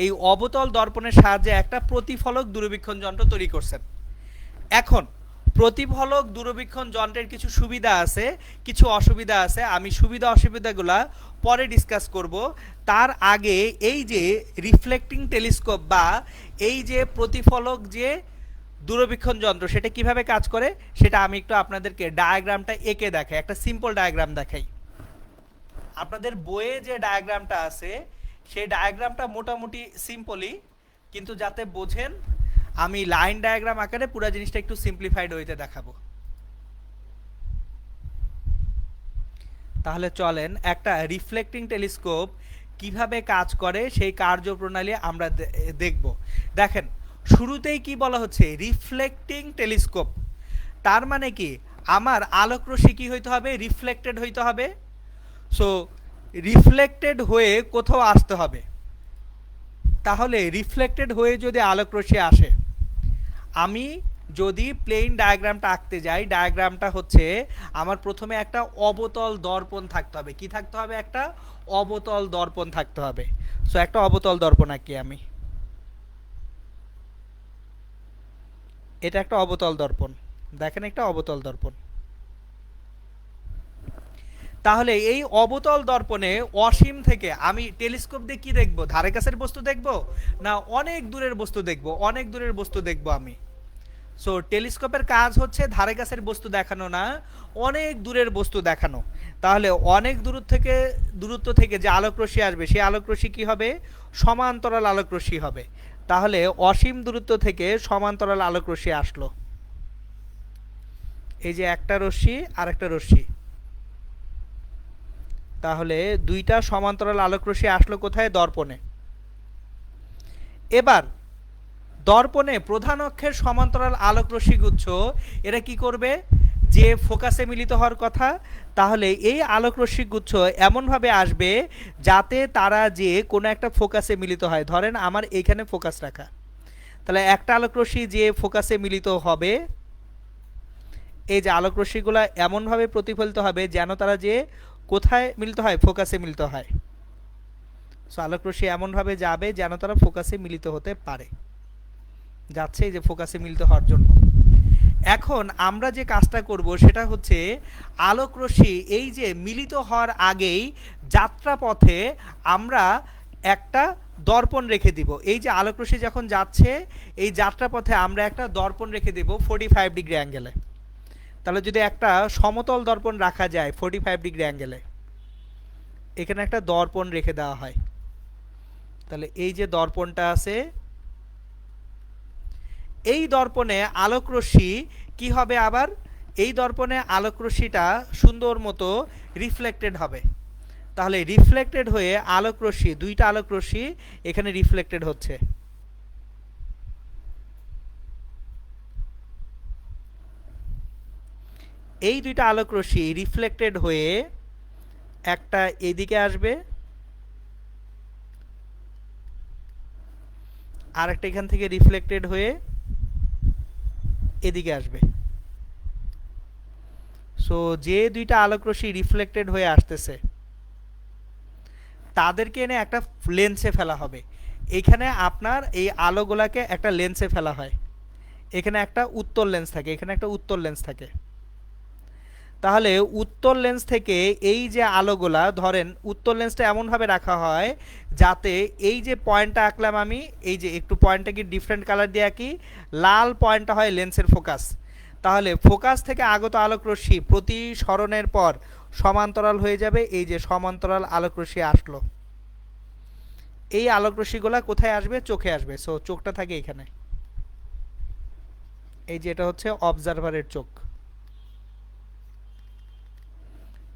এই অবতল দর্পণের সাহায্যে একটা প্রতিফলক দূরবীক্ষণ যন্ত্র তৈরি করছেন। এখন প্রতিফলক দূরবীক্ষণ যন্ত্রের কিছু সুবিধা আছে, কিছু অসুবিধা আছে। আমি সুবিধা অসুবিধাগুলা পরে ডিসকাস করব। তার আগে এই যে রিফ্লেক্টিং টেলিস্কোপ বা এই যে প্রতিফলক যে দূরবীক্ষণ যন্ত্র সেটা কিভাবে কাজ করে সেটা আমি একটু আপনাদেরকে ডায়াগ্রামটা এঁকে দেখাই, একটা সিম্পল ডায়াগ্রাম দেখাই। আপনাদের বইয়ে যে ডায়াগ্রামটা আছে সেই ডায়াগ্রামটা মোটামুটি সিম্পলই, কিন্তু যাতে বোঝেন আমি লাইন ডায়াগ্রাম আকারে পুরো জিনিসটা একটু সিম্পলিফাইড হইতে দেখাবো। তাহলে চলেন একটা রিফ্লেক্টিং টেলিস্কোপ কিভাবে কাজ করে সেই কার্যপ্রণালী আমরা দেখব। দেখেন শুরুতেই কি বলা হচ্ছে, রিফ্লেক্টিং টেলিস্কোপ। তার মানে কি আমার আলোকরশ্মি কি হইতে হবে, রিফ্লেক্টেড হইতে হবে। সো রিফ্লেক্টেড হয়ে কোথাও আসতে হবে। তাহলে রিফ্লেক্টেড হয়ে যদি আলোকরশ্মি আসে, আমি যদি প্লেন ডায়াগ্রামটা আঁকতে যাই, ডায়াগ্রামটা হচ্ছে আমার প্রথমে একটা অবতল দর্পণ থাকতে হবে। কি থাকতে হবে? একটা অবতল দর্পণ থাকতে হবে। সো একটা অবতল দর্পণ আঁকি আমি। এটা একটা অবতল দর্পণ, দেখেন একটা অবতল দর্পণ। তাহলে এই অবতল দর্পণে অসীম থেকে আমি টেলিস্কোপ দিয়ে কি দেখব? ধারে কাছের বস্তু দেখব না অনেক দূরের বস্তু দেখব? অনেক দূরের বস্তু দেখব আমি। সো টেলিস্কোপের কাজ হচ্ছে ধারে কাছের বস্তু দেখানো না, অনেক দূরের বস্তু দেখানো। তাহলে অনেক দূরত্ব থেকে যে আলোকরশ্মি আসবে সেই আলোকরশ্মি কি হবে? সমান্তরাল আলোকরশ্মি হবে। তাহলে অসীম দূরত্ব থেকে সমান্তরাল আলোকরশ্মি আসলো। এই যে একটা রশ্মি আর একটা রশ্মি, তাহলে দুইটা সমান্তরাল আলোকরশ্মি আসলো কোথায়? দর্পণে। এবার দর্পণে প্রধান অক্ষের সমান্তরাল আলোকরশ্মি গুচ্ছ এরা কি করবে? যে ফোকাসে মিলিত হওয়ার কথা, তাহলে এই আলোকরশ্মি গুচ্ছ এমনভাবে আসবে যাতে তারা যে কোনো একটা ফোকাসে মিলিত হয়। ধরেন আমার এইখানে ফোকাস রাখা, তাহলে একটা আলোকরশ্মি যে ফোকাসে মিলিত হবে, এই যে আলোকরশ্মিগুলো এমনভাবে প্রতিফলিত হবে যেন তারা যে কোথায় মিলিত হয়? ফোকাসে মিলিত হয়। সো আলোকরশ্মি এমনভাবে যাবে যেন তারা ফোকাসে মিলিত হতে পারে, যাচ্ছে এই যে ফোকাসে মিলিত হওয়ার জন্য। এখন আমরা যে কাজটা করব সেটা হচ্ছে আলোকরশ্মি এই যে মিলিত হওয়ার আগেই যাত্রাপথে আমরা একটা দর্পণ রেখে দিব। এই যে আলোকরশ্মি যখন যাচ্ছে এই যাত্রাপথে আমরা একটা দর্পণ রেখে দেব 45 ডিগ্রি অ্যাঙ্গেলে। তাহলে যদি একটা সমতল দর্পণ রাখা যায় 45 ডিগ্রি অ্যাঙ্গেলে, এখানে একটা দর্পণ রেখে দেওয়া হয়। তাহলে এই যে দর্পণটা আছে, এই দর্পণে আলোকরশ্মি কি হবে? আবার এই দর্পণে আলোকরশ্মিটা সুন্দর মতো রিফ্লেক্টেড হবে। তাহলে রিফ্লেক্টেড হয়ে আলোকরশ্মি, দুইটা আলোকরশ্মি এখানে রিফ্লেক্টেড হচ্ছে। এই দুইটা আলোকরশ্মি রিফ্লেক্টেড হয়ে একটা এদিকে আসবে আর একটা এখান থেকে রিফ্লেক্টেড হয়ে এদিকে আসবে। সো যে দুইটা আলোকরশ্মি রিফ্লেক্টেড হয়ে আসতেছে তাদেরকে এনে একটা লেন্সে ফেলা হবে। এখানে আপনার এই আলোগুলাকে একটা লেন্সে ফেলা হয়। এখানে একটা উত্তল লেন্স থাকে, এখানে একটা উত্তল লেন্স থাকে। তাহলে উত্তল লেন্স থেকে এই যে আলোগুলা, ধরেন উত্তল লেন্সটা এমনভাবে রাখা হয় যাতে এই যে পয়েন্টটা আঁকলাম আমি, এই যে একটু পয়েন্টটাকে ডিফারেন্ট কালার দিয়ে আঁকি, লাল পয়েন্টটা হয় লেন্সের ফোকাস। তাহলে ফোকাস থেকে আগত আলোকরশ্মি প্রতিসরণের পর সমান্তরাল হয়ে যাবে। এই যে সমান্তরাল আলোকরশ্মি আসলো, এই আলোকরশ্মিগুলা কোথায় আসবে? চোখে আসবে। সো চোখটা থাকে এখানে, এই যে এটা হচ্ছে অবজারভারের চোখ।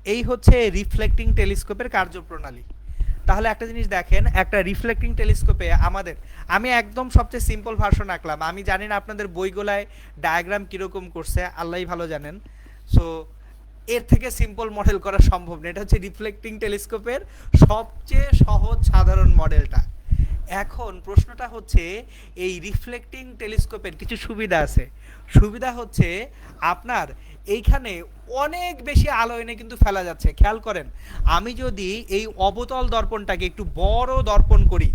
এই হচ্ছে রিফ্লেক্টিং টেলিস্কোপের কার্যপ্রণালী। তাহলে একটা জিনিস দেখেন, একটা রিফ্লেক্টিং টেলিস্কোপে আমাদের, আমি একদম সবচেয়ে সিম্পল ভার্সন আঁকলাম। আমি জানি না আপনাদের বইগুলায় ডায়াগ্রাম কীরকম করছে, আল্লাহই ভালো জানেন। সো এর থেকে সিম্পল মডেল করা সম্ভব না। এটা হচ্ছে রিফ্লেক্টিং টেলিস্কোপের সবচেয়ে সহজ সাধারণ মডেলটা। এখন প্রশ্নটা হচ্ছে এই রিফ্লেক্টিং টেলিস্কোপের কিছু সুবিধা আছে। সুবিধা হচ্ছে আপনার এইখানে অনেক বেশি আলো এনে কিন্তু ফেলা যাচ্ছে। খেয়াল করেন, আমি যদি এই অবতল দর্পণটাকে একটু বড় দর্পণ করি,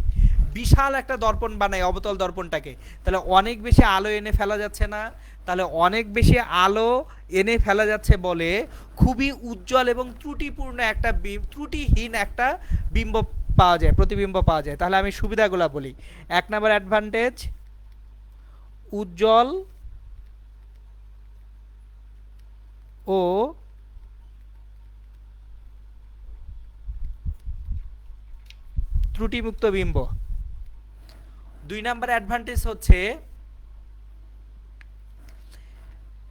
বিশাল একটা দর্পণ বানাই অবতল দর্পণটাকে, তাহলে অনেক বেশি আলো এনে ফেলা যাচ্ছে না? তাহলে অনেক বেশি আলো এনে ফেলা যাচ্ছে বলে খুবই উজ্জ্বল এবং ত্রুটিপূর্ণ একটা ত্রুটিহীন একটা বিম্ব পাওয়া যায়, প্রতিবিম্ব পাওয়া যায়। তাহলে আমি সুবিধাগুলো বলি। 1 নম্বর অ্যাডভান্টেজ, উজ্জ্বল ও ত্রুটিমুক্ত বিম্ব। 2 নম্বর অ্যাডভান্টেজ হচ্ছে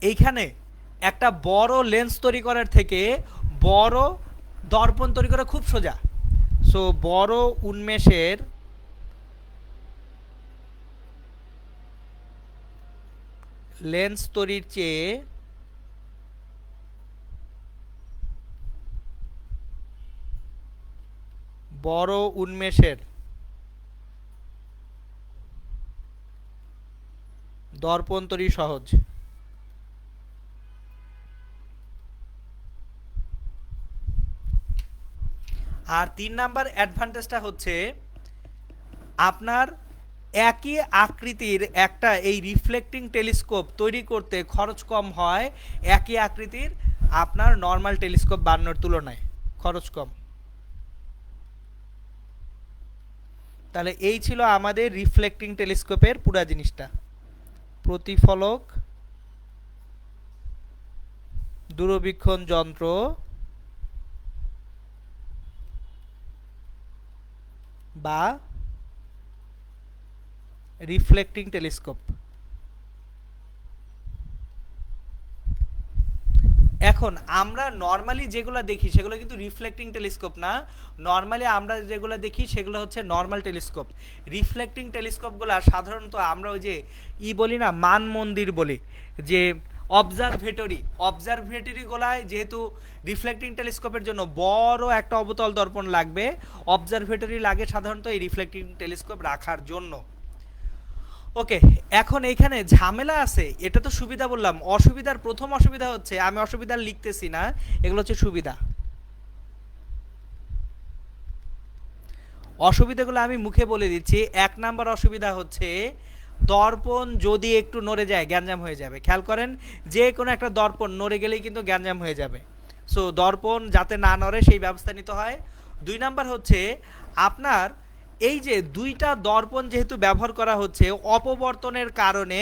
এইখানে একটা বড় লেন্স তৈরি করার থেকে বড় দর্পণ তৈরি করা খুব সোজা। সো বড় উন্মেষের লেন্স তৈরির চেয়ে বড় উন্মেষের দর্পণ তৈরি সহজ। আর 3 নম্বর অ্যাডভান্টেজটা হচ্ছে আপনার একই আকৃতির একটা এই রিফ্লেক্টিং টেলিস্কোপ তৈরি করতে খরচ কম হয় একই আকৃতির আপনার নর্মাল টেলিস্কোপ বানানোর তুলনায় খরচ কম। তাহলে এই ছিল আমাদের রিফ্লেক্টিং টেলিস্কোপের পুরা জিনিসটা। প্রতিফলক দূরবীক্ষণ যন্ত্র বা রিফ্লেক্টিং টেলিস্কোপ। এখন আমরা নর্মালি যেগুলো দেখি সেগুলো কিন্তু রিফ্লেক্টিং টেলিস্কোপ না। নর্মালি আমরা যেগুলো দেখি সেগুলো হচ্ছে নর্মাল টেলিস্কোপ। রিফ্লেক্টিং টেলিস্কোপগুলো সাধারণত আমরা ওই যে বলি না, মান মন্দির বলি, যে অবজারভেটরিগুলায় যেহেতু রিফ্লেক্টিং টেলিস্কোপের জন্য বড় একটা অবতল দর্পণ লাগবে, অবজারভেটরি লাগে সাধারণত এই রিফ্লেক্টিং টেলিস্কোপ রাখার জন্য। ওকে, এখন এইখানে ঝামেলা আছে। এটা তো সুবিধা বললাম, অসুবিধার প্রথম অসুবিধা হচ্ছে আমি অসুবিধা লিখতেছি না, এগুলো হচ্ছে সুবিধা। অসুবিধাগুলো আমি মুখে বলে দিচ্ছি। 1 নম্বর অসুবিধা হচ্ছে দর্পণ যদি একটু নড়ে যায় গ্যাঞ্জাম হয়ে যাবে। খেয়াল করেন, যে কোনো একটা দর্পণ নড়ে গেলেই কিন্তু গ্যাঞ্জাম হয়ে যাবে। সো দর্পণ যাতে না নড়ে সেই ব্যবস্থা নিতে হয়। 2 নম্বর হচ্ছে আপনার এই যে দুইটা দর্পণ যেহেতু ব্যবহার করা হচ্ছে, অপবর্তনের কারণে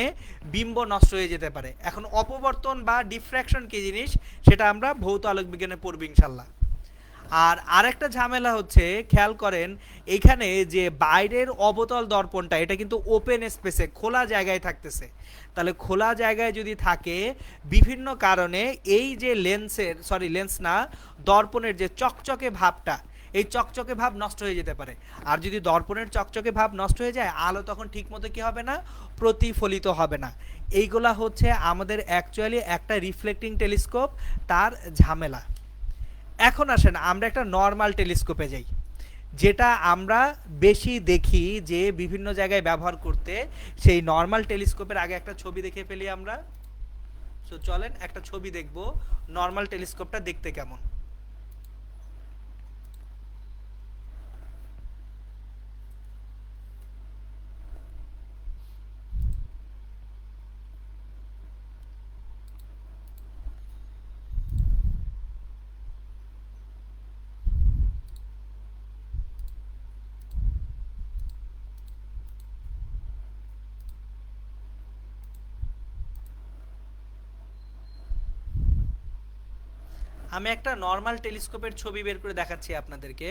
বিম্ব নষ্ট হয়ে যেতে পারে। এখন অপবর্তন বা ডিফ্র্যাকশন কি জিনিস সেটা আমরা ভৌত আলোক বিজ্ঞানে পড়ব ইনশাল্লাহ। আর আরেকটা ঝামেলা হচ্ছে, খেয়াল করেন এইখানে যে বাইরের অবতল দর্পণটা এটা কিন্তু ওপেন স্পেসে খোলা জায়গায় থাকতেছে। তাহলে খোলা জায়গায় যদি থাকে বিভিন্ন কারণে এই যে লেন্স না, দর্পণের যে চকচকে ভাবটা, এই চকচকে ভাব নষ্ট হয়ে যেতে পারে। আর যদি দর্পণের চকচকে ভাব নষ্ট হয়ে যায়, আলো তখন ঠিকমতো কি হবে না, প্রতিফলিত হবে না। এইগুলা হচ্ছে আমাদের অ্যাকচুয়ালি একটা রিফ্লেক্টিং টেলিস্কোপ তার ঝামেলা। এখন আসেন আমরা একটা নর্মাল টেলিস্কোপে যাই, যেটা আমরা বেশি দেখি যে বিভিন্ন জায়গায় ব্যবহার করতে। সেই নর্মাল টেলিস্কোপের আগে একটা ছবি দেখে ফেলি আমরা। তো চলেন একটা ছবি দেখব নর্মাল টেলিস্কোপটা দেখতে কেমন। আমি একটা নর্মাল টেলিস্কোপের ছবি বের করে দেখাচ্ছি আপনাদেরকে।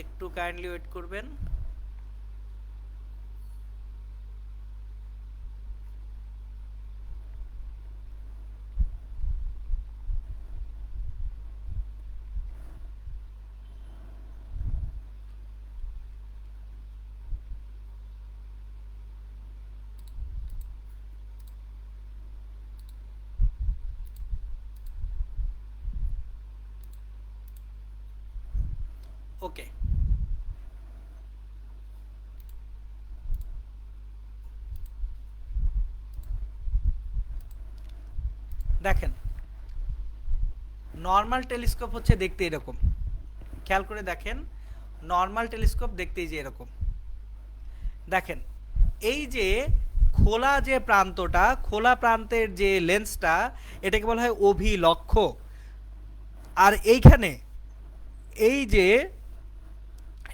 একটু কাইন্ডলি ওয়েট করবেন। ওকে, দেখেন নর্মাল টেলিস্কোপ হচ্ছে দেখতে এরকম, খেয়াল করে দেখেন নর্মাল টেলিস্কোপ দেখতেই যে এরকম। দেখেন এই যে খোলা যে প্রান্তটা, খোলা প্রান্তের যে লেন্সটা, এটাকে বলা হয় অভিলক্ষ। আর এইখানে এই যে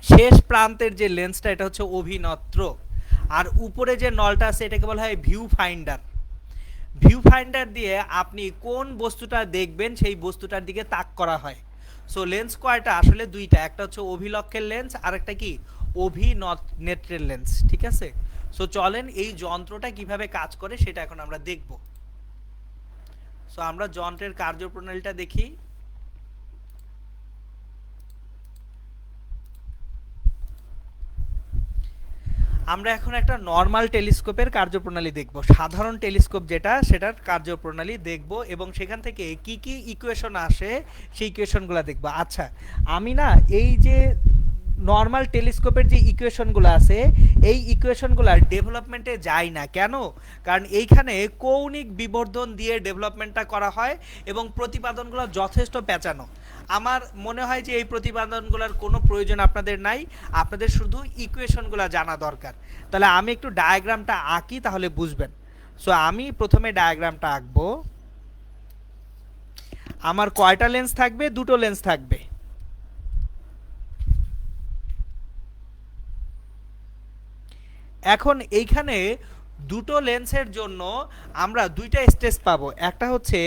শেষ প্রান্তের যে লেন্সটা, এটা হচ্ছে অভিনত্র। আর উপরে যে নলটা আছে এটাকে বলা হয় ভিউ ফাইন্ডার। ভিউ ফাইন্ডার দিয়ে আপনি কোন বস্তুটা দেখবেন সেই বস্তুটার দিকে তাক করা হয়। সো লেন্স কয়টা? আসলে দুইটা, একটা হচ্ছে অভিলক্ষের লেন্স আর একটা কি অভিনেত্রের লেন্স, ঠিক আছে। সো চলেন এই যন্ত্রটা কিভাবে কাজ করে সেটা এখন আমরা দেখব। সো আমরা যন্ত্রের কার্যপ্রণালীটা দেখি। আমরা এখন একটা নর্মাল টেলিস্কোপের কার্যপ্রণালী দেখব, সাধারণ টেলিস্কোপ যেটা সেটার কার্যপ্রণালী দেখব এবং সেখান থেকে কি কি ইকুয়েশন আসে সেই ইকুয়েশনগুলো দেখব। আচ্ছা, আমি না এই যে নর্মাল টেলিস্কোপের যে ইকুয়েশনগুলো আছে এই ইকুয়েশনগুলোর ডেভেলপমেন্টে যায় না কেন? কারণ এইখানে কৌণিক বিবর্ধন দিয়ে ডেভেলপমেন্টটা করা হয় এবং প্রতিপাদনগুলো যথেষ্ট পেঁচানো। আমার মনে হয় যে এই প্রতিপাদনগুলোর কোনো প্রয়োজন আপনাদের নাই, আপনাদের শুধু ইকুয়েশনগুলো জানা দরকার। তাহলে আমি একটু ডায়াগ্রামটা আঁকি, তাহলে বুঝবেন। সো আমি প্রথমে ডায়াগ্রামটা আঁকবো। আমার কয়টা লেন্স থাকবে? দুটো লেন্স থাকবে। এখন এইখানে দুটো লেন্সের জন্য আমরা দুইটা স্টেজ পাবো। একটা হচ্ছে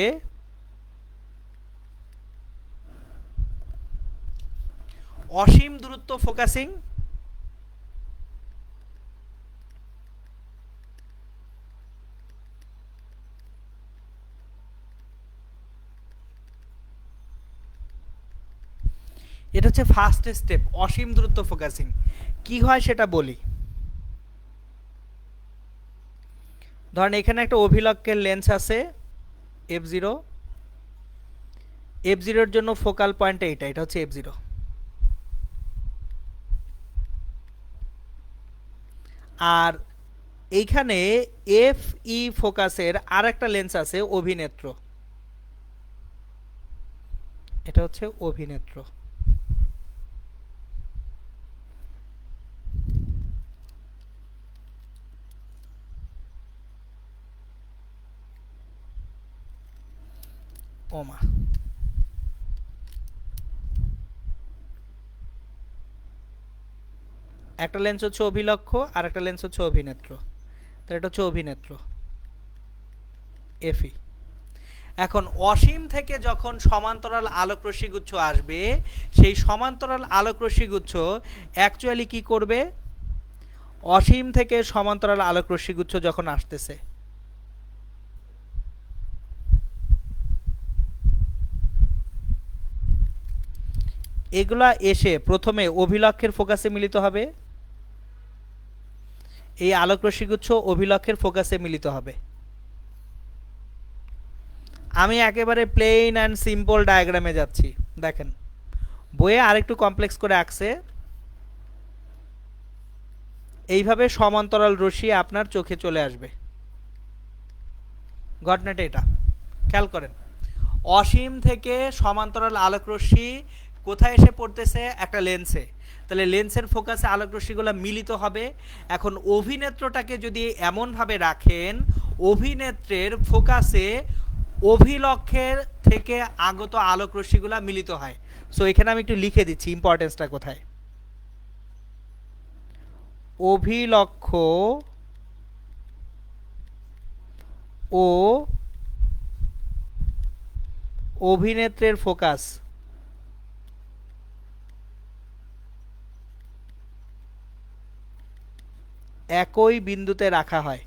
অসীম দূরত্ব ফোকাসিং, এটা হচ্ছে ফার্স্ট স্টেপ, অসীম দূরত্ব ফোকাসিং। কি হয় সেটা বলি। ধরেন এখানে একটা অভিলক্ষের লেন্স আছে F0, F0 জন্য ফোকাল পয়েন্ট এটা হচ্ছে F0। আর এইখানে FE ফোকাসের আর একটা লেন্স আছে অভিনেত্র, এটা হচ্ছে অভিনেত্র। ওমা, একটা লেন্স হচ্ছে অভিলক্ষ আর একটা লেন্স হচ্ছে অভিনেত্র, তো এটা হচ্ছে অভিনেত্র FE। এখন অসীম থেকে যখন সমান্তরাল আলোক রশ্মিগুচ্ছ আসবে, সেই সমান্তরাল আলোক রশ্মিগুচ্ছ অ্যাকচুয়ালি কি করবে? অসীম থেকে সমান্তরাল আলোক রশ্মিগুচ্ছ যখন আসতেছে, এগুলা এসে প্রথমে অভিলক্ষের ফোকাসে মিলিত হবে। এই আলোক রশ্মিগুচ্ছ অভিলক্ষের ফোকাসে মিলিত হবে। আমি একেবারে প্লেন অ্যান্ড সিম্পল ডায়াগ্রামে যাচ্ছি। দেখেন বইয়ে আরেকটু কমপ্লেক্স করে আঁকছে। এইভাবে সমান্তরাল রশ্মি আপনার চোখে চলে আসবে। ঘটনাটা এটা খেয়াল করেন, অসীম থেকে সমান্তরাল আলোক রশ্মি কোথায় এসে পড়তেছে? একটা লেন্সে। তাহলে লেন্সের ফোকাসে আলোক রশ্মিগুলো মিলিত হবে। এখন অভিনেত্রটাকে যদি এমনভাবে রাখেন, অভিনেত্রের ফোকাসে অভিলক্ষের থেকে আগত আলোক রশ্মিগুলো মিলিত হয়। সো এখানে আমি একটু লিখে দিচ্ছি ইম্পর্টেন্সটা কোথায়। অভিলক্ষ ও অভিনেত্রের ফোকাস একই বিন্দুতে রাখা হয়।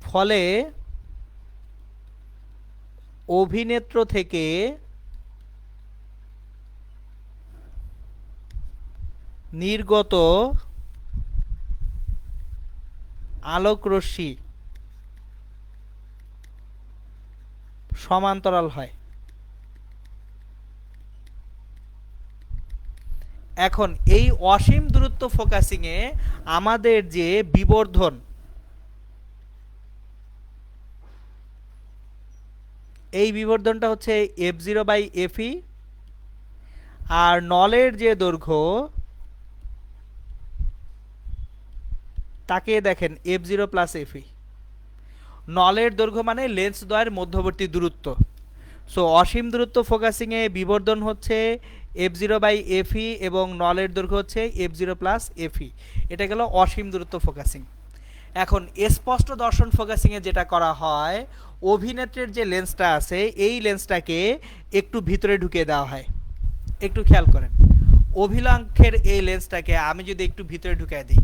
ফলে অভিনেত্র থেকে নির্গত আলোক রশ্মি সমান্তরাল হয়। এখন এই অসীম দূরত্ব ফোকাসিংয়ে আমাদের যে বিবর্ধন, এই বিবর্ধনটা হচ্ছে f0/fe, আর নলের যে দৈর্ঘ্য তাকে দেখেন f0+fe। নলের দৈর্ঘ্য মানে লেন্স দ্বয়ের মধ্যবর্তী দূরত্ব। সো অসীম দূরত্ব ফোকাসিংয়ে বিবর্ধন হচ্ছে f0/fe এবং নলের দৈর্ঘ্য হচ্ছে f0+fe। এটা গেল অসীম দূরত্ব ফোকাসিং। এখন স্পষ্ট দর্শন ফোকাসিংয়ে যেটা করা হয়, অভিনেত্রের যে লেন্সটা আছে এই লেন্সটাকে একটু ভিতরে ঢুকিয়ে দেওয়া হয়। একটু খেয়াল করেন, অভিলক্ষের এই লেন্সটাকে আমি যদি একটু ভিতরে ঢুকিয়ে দিই,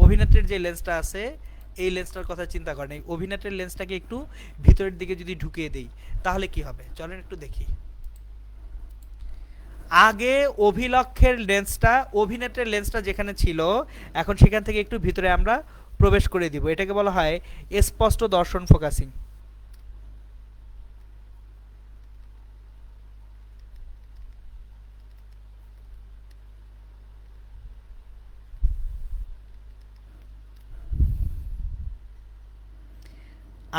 অভিনেত্রের যে লেন্সটা আছে এই লেন্সটার কথা চিন্তা করেন, এই অভিনেত্রের লেন্সটাকে একটু ভিতরের দিকে যদি ঢুকিয়ে দিই তাহলে কি হবে চলেন একটু দেখি। আগে অভিলক্ষের লেন্সটা, অভিনেত্রের লেন্সটা যেখানে ছিল এখন সেখান থেকে একটু ভিতরে আমরা প্রবেশ করে দিব। এটাকে বলা হয় স্পষ্ট দর্শন ফোকাসিং।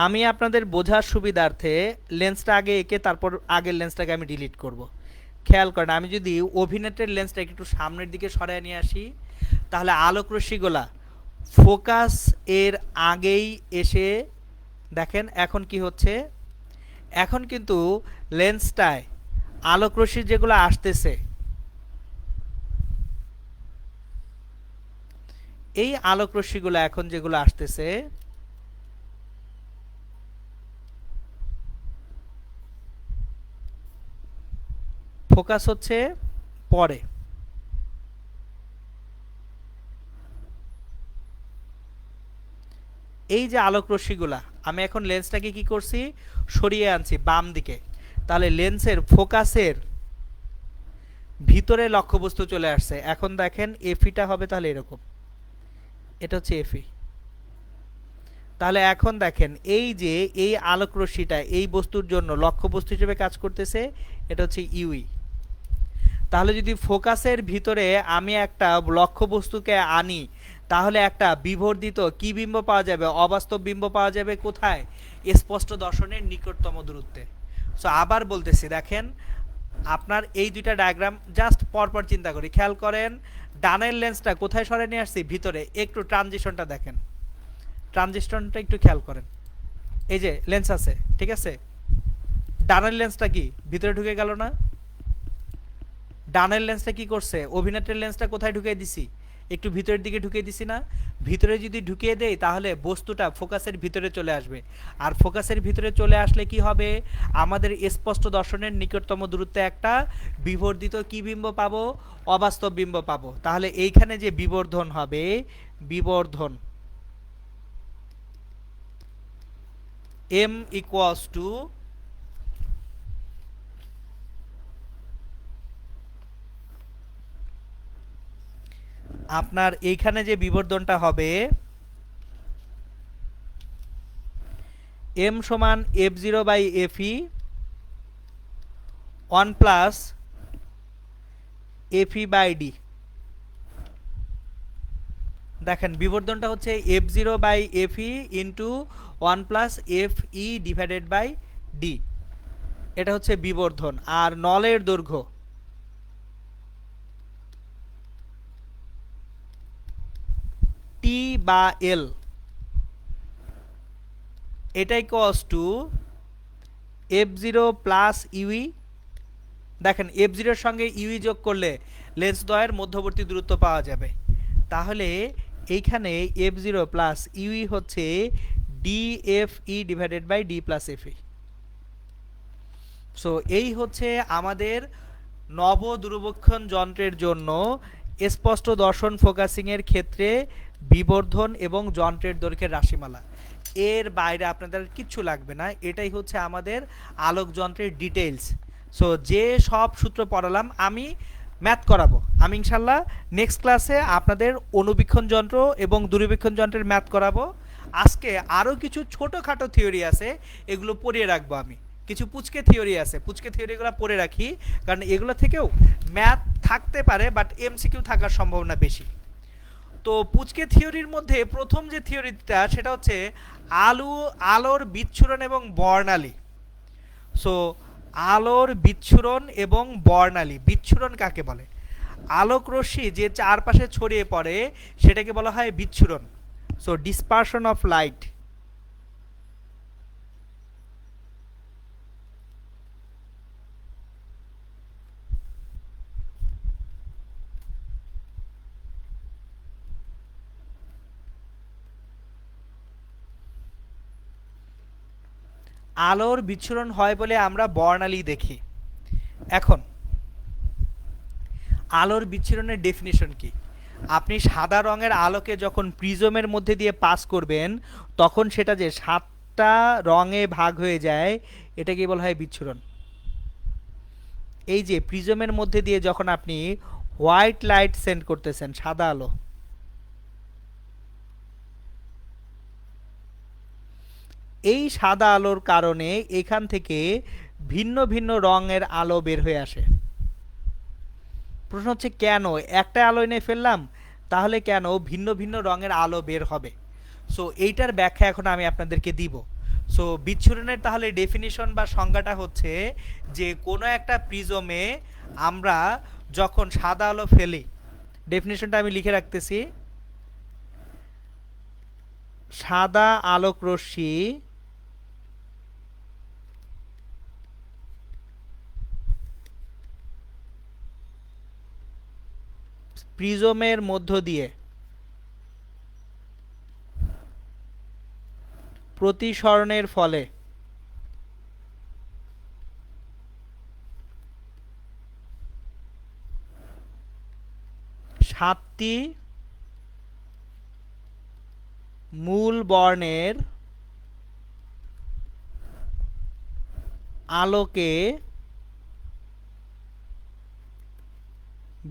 আমি আপনাদের বোঝার সুবিধার্থে লেন্সটা আগে এঁকে তারপর আগের লেন্সটাকে আমি ডিলিট করব। খেয়াল করেন, আমি যদি অভিনেত্রের লেন্সটাকে একটু সামনের দিকে সরায় নিয়ে আসি তাহলে আলোক রশ্মিগুলা ফোকাস এর আগেই এসে দেখেন এখন কি হচ্ছে, এখন কিন্তু লেন্সটায় আলোক রশ্মি যেগুলো আসতেছে, এই আলোক রশ্মিগুলো এখন যেগুলো আসতেছে ফোকাস হচ্ছে পরে। এই যে আলোক রশ্মিগুলা আমি এখন লেন্সটাকে কি করছি, সরিয়ে আনছি বাম দিকে, তাহলে লেন্সের ফোকাসের ভিতরে লক্ষ্যবস্তু চলে আসছে। এখন দেখেন এফিটা হবে তাহলে এরকম, এটা হচ্ছে এফি। তাহলে এখন দেখেন এই যে এই আলোক রশ্মিটা এই বস্তুর জন্য লক্ষ্যবস্তু হিসেবে কাজ করতেছে, এটা হচ্ছে ইউই। তাহলে যদি ফোকাসের ভিতরে আমি একটা লক্ষ্যবস্তুকে আনি তাহলে একটা বিবর্ধিত কি বিম্ব পাওয়া যাবে, অবাস্তব বিম্ব পাওয়া যাবে কোথায়, স্পষ্ট দর্শনের নিকটতম দূরত্বে। সো আবার বলতেছি, দেখেন আপনার এই দুইটা ডায়াগ্রাম জাস্ট পরপর চিন্তা করি, খেয়াল করেন ডানের লেন্সটা কোথায় সরে নিয়ে আসছি, ভিতরে। একটু ট্রানজিশনটা দেখেন, ট্রানজিশনটা একটু খেয়াল করেন। এই যে লেন্স আছে, ঠিক আছে, ডানের লেন্সটা কি ভিতরে ঢুকে গেল না? ডানের লেন্সটা কি করছে, অভিনেত্রের লেন্সটা কোথায় ঢুকিয়ে দিছি, একটু ভিতরের দিকে ঢুকিয়ে দিছি না? ভিতরে যদি ঢুকিয়ে দেই তাহলে বস্তুটা ফোকাসের ভিতরে চলে আসবে, আর ফোকাসের ভিতরে চলে আসলে কি হবে, আমাদের স্পষ্ট দর্শনের নিকটতম দূরত্বে একটা বিবর্ধিত কি বিম্ব পাবো, অবাস্তব বিম্ব পাবো। তাহলে এইখানে যে বিবর্ধন হবে, বিবর্ধন m ইকুয়ালস টু আপনার এইখানে যে বিবর্ধনটা হবে m সমান f0/fe 1 প্লাস fe/d। দেখেন বিবর্ধনটা হচ্ছে f0/fe into 1 plus fe divided by d, এটা হচ্ছে বিবর্ধন। আর নলের দৈর্ঘ্য t বা l, এটাই equals to f0 plus UE. দেখেন f0 এর সঙ্গে ইউই যোগ করলে লেন্স দ্বয়ের মধ্যবর্তী দূরত্ব পাওয়া যাবে। তাহলে এইখানে f0 প্লাস ইউই হচ্ছে dfe divided by d plus fe। So এই হচ্ছে আমাদের নব দূরবীক্ষণ যন্ত্রের জন্য স্পষ্ট দর্শন ফোকাসিং এর ক্ষেত্রে বিবর্ধন এবং যন্ত্রের দৈর্ঘ্যের রাশিমালা। এর বাইরে আপনাদের কিচ্ছু লাগবে না, এটাই হচ্ছে আমাদের আলোক যন্ত্রের ডিটেইলস। সো যে সব সূত্র পড়ালাম আমি ম্যাথ করাবো, আমি ইনশাল্লাহ নেক্সট ক্লাসে আপনাদের অনুবীক্ষণ যন্ত্র এবং দূরবীক্ষণ যন্ত্রের ম্যাথ করাবো। আজকে আরও কিছু ছোটোখাটো থিওরি আছে, এগুলো পড়িয়ে রাখবো আমি। কিছু পুচকে থিওরি আছে, পুচকে থিওরিগুলো পড়ে রাখি, কারণ এগুলো থেকেও ম্যাথ থাকতে পারে, বাট এমসিকিউ থাকার সম্ভাবনা বেশি। তো পুচকে থিওরির মধ্যে প্রথম যে থিওরিটা সেটা হচ্ছে আলোর বিচ্ছুরণ এবং বর্ণালী। সো আলোর বিচ্ছুরণ এবং বর্ণালী। বিচ্ছুরণ কাকে বলে? আলোক রশ্মি যে চারপাশে ছড়িয়ে পড়ে সেটাকে বলা হয় বিচ্ছুরণ। So dispersion of light. আলোর বিচ্ছুরণ হয় বলে আমরা বর্ণালী দেখি। এখন আলোর বিচ্ছুরণের ডেফিনিশন কি? আপনি সাদা রঙের আলোকে যখন প্রিজমের মধ্যে দিয়ে পাস করবেন তখন সেটা যে 7টা রঙে ভাগ হয়ে যায়, এটাকে বলা হয় বিচ্ছুরণ। এই যে প্রিজমের মধ্যে দিয়ে যখন আপনি হোয়াইট লাইট সেন্ড করতেছেন, সাদা আলো, এই সাদা আলোর কারণে এখান থেকে ভিন্ন ভিন্ন রঙের আলো বের হয়ে আসে। প্রশ্ন হচ্ছে কেন? একটা আলো এনে ফেললাম, তাহলে কেন ভিন্ন ভিন্ন রঙের আলো বের হবে? সো এইটার ব্যাখ্যা এখন আমি আপনাদেরকে দিব। সো বিচ্ছুরণের তাহলে ডেফিনিশন বা সংজ্ঞাটা হচ্ছে যে কোনো একটা প্রিজমে আমরা যখন সাদা আলো ফেলি, ডেফিনিশনটা আমি লিখে রাখতেছি, সাদা আলোক রশ্মি প্রিজমের মধ্য দিয়ে প্রতিসরণের ফলে সাতটি মূল বর্ণের আলোকে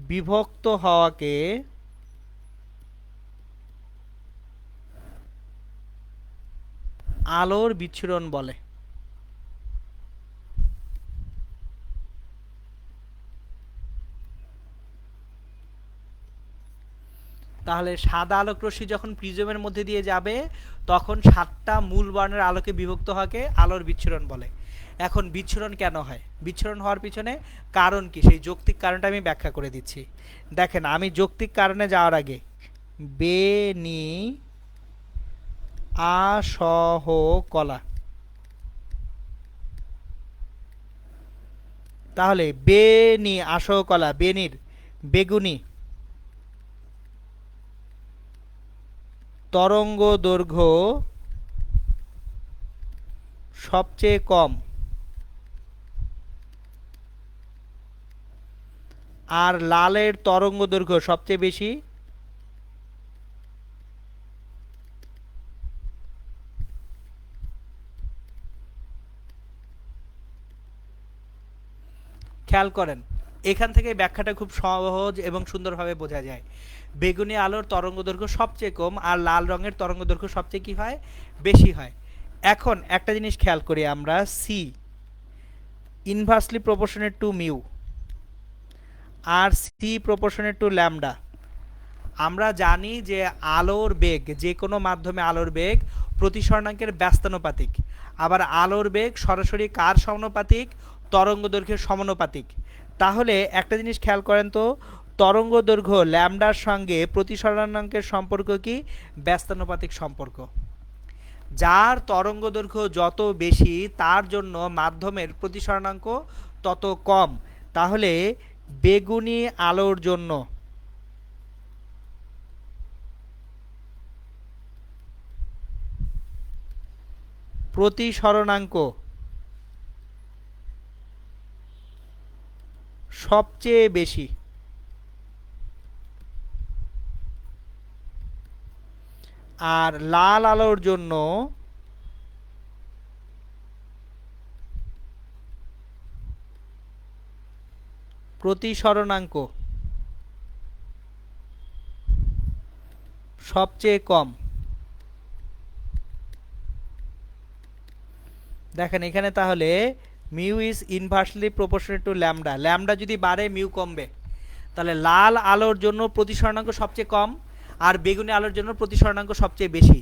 বিভক্ত হওয়াকে আলোর বিচ্ছুরণ বলে। তাহলে সাদা আলোক রশ্মি যখন প্রিজমের মধ্যে দিয়ে যাবে তখন 7টা মূল বর্ণের আলোকে বিভক্ত হওয়াকে আলোর বিচ্ছুরণ বলে। এখন বিচ্ছুরণ কেন হয়? বিচ্ছুরণ হওয়ার পিছনে কারণ কি, সেই যৌক্তিক কারণটা আমি ব্যাখ্যা করে দিচ্ছি। দেখেন, আমি যৌক্তিক কারণে যাওয়ার আগে বেনি আসহ কলা, তাহলে বেনি আসহ কলা, বেনির বেগুনি তরঙ্গ দৈর্ঘ্য সবচেয়ে কম আর লালের তরঙ্গ দৈর্ঘ্য সবচেয়ে বেশি। খেয়াল করেন, এখান থেকে ব্যাখ্যাটা খুব সহজ এবং সুন্দরভাবে বোঝা যায়। বেগুনি আলোর তরঙ্গ দৈর্ঘ্য সবচেয়ে কম আর লাল রঙের তরঙ্গ দৈর্ঘ্য সবচেয়ে কি হয়? বেশি হয়। এখন একটা জিনিস খেয়াল করি আমরা, c inversely proportionate to mu আর সি প্রপোর্শনেট টু ল্যামডা। আমরা জানি যে আলোর বেগ, যে কোনো মাধ্যমে আলোর বেগ প্রতিসরণাঙ্কের ব্যস্তানুপাতিক। আবার আলোর বেগ সরাসরি কার সমানুপাতিক? তরঙ্গ দৈর্ঘ্যের সমানুপাতিক। তাহলে একটা জিনিস খেয়াল করেন তো, তরঙ্গ দৈর্ঘ্য ল্যামডার সঙ্গে প্রতিসরণাঙ্কের সম্পর্ক কি? ব্যস্তানুপাতিক সম্পর্ক। যার তরঙ্গ দৈর্ঘ্য যত বেশি তার জন্য মাধ্যমের প্রতিসরণাঙ্ক তত কম। তাহলে বেগুনি আলোর জন্য প্রতিসরণাঙ্ক সবচেয়ে বেশি আর লাল আলোর জন্য প্রতিসরণাঙ্ক সবচেয়ে কম। দেখেন এখানে তাহলে mu is inversely proportional to lambda, lambda যদি বাড়ে মিউ কমবে। তাহলে লাল আলোর জন্য প্রতিসরণাঙ্ক সবচেয়ে কম আর বেগুনি আলোর জন্য প্রতিসরণাঙ্ক সবচেয়ে বেশি।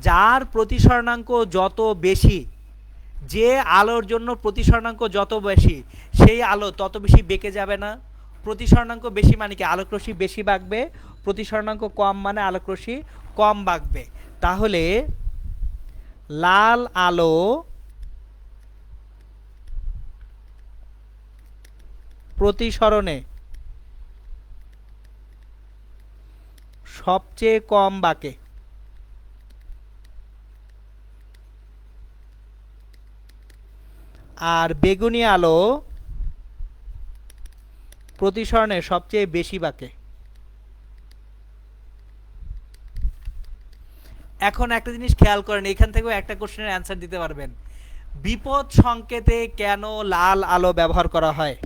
যার প্রতিসরণাঙ্ক যত বেশি, যে আলোর জন্য প্রতিসরণাঙ্ক যত বেশি, সেই আলো তত বেশি বেঁকে যাবে না। প্রতিসরণাঙ্ক বেশি মানে কি আলোকরশ্মি বেশি বাঁকবে, প্রতিসরণাঙ্ক কম মানে আলোকরশ্মি কম বাঁকবে। তাহলে লাল আলো প্রতিসরণে সবচেয়ে কম বাঁকে, আর বেগুনি আলো প্রতিসরণে সবচেয়ে বেশি বাঁকে। এখন একটা জিনিস খেয়াল করেন, এখান থেকেও একটা কোশ্চেনের অ্যান্সার দিতে পারবেন। বিপদ সংকেতে কেন লাল আলো ব্যবহার করা হয়?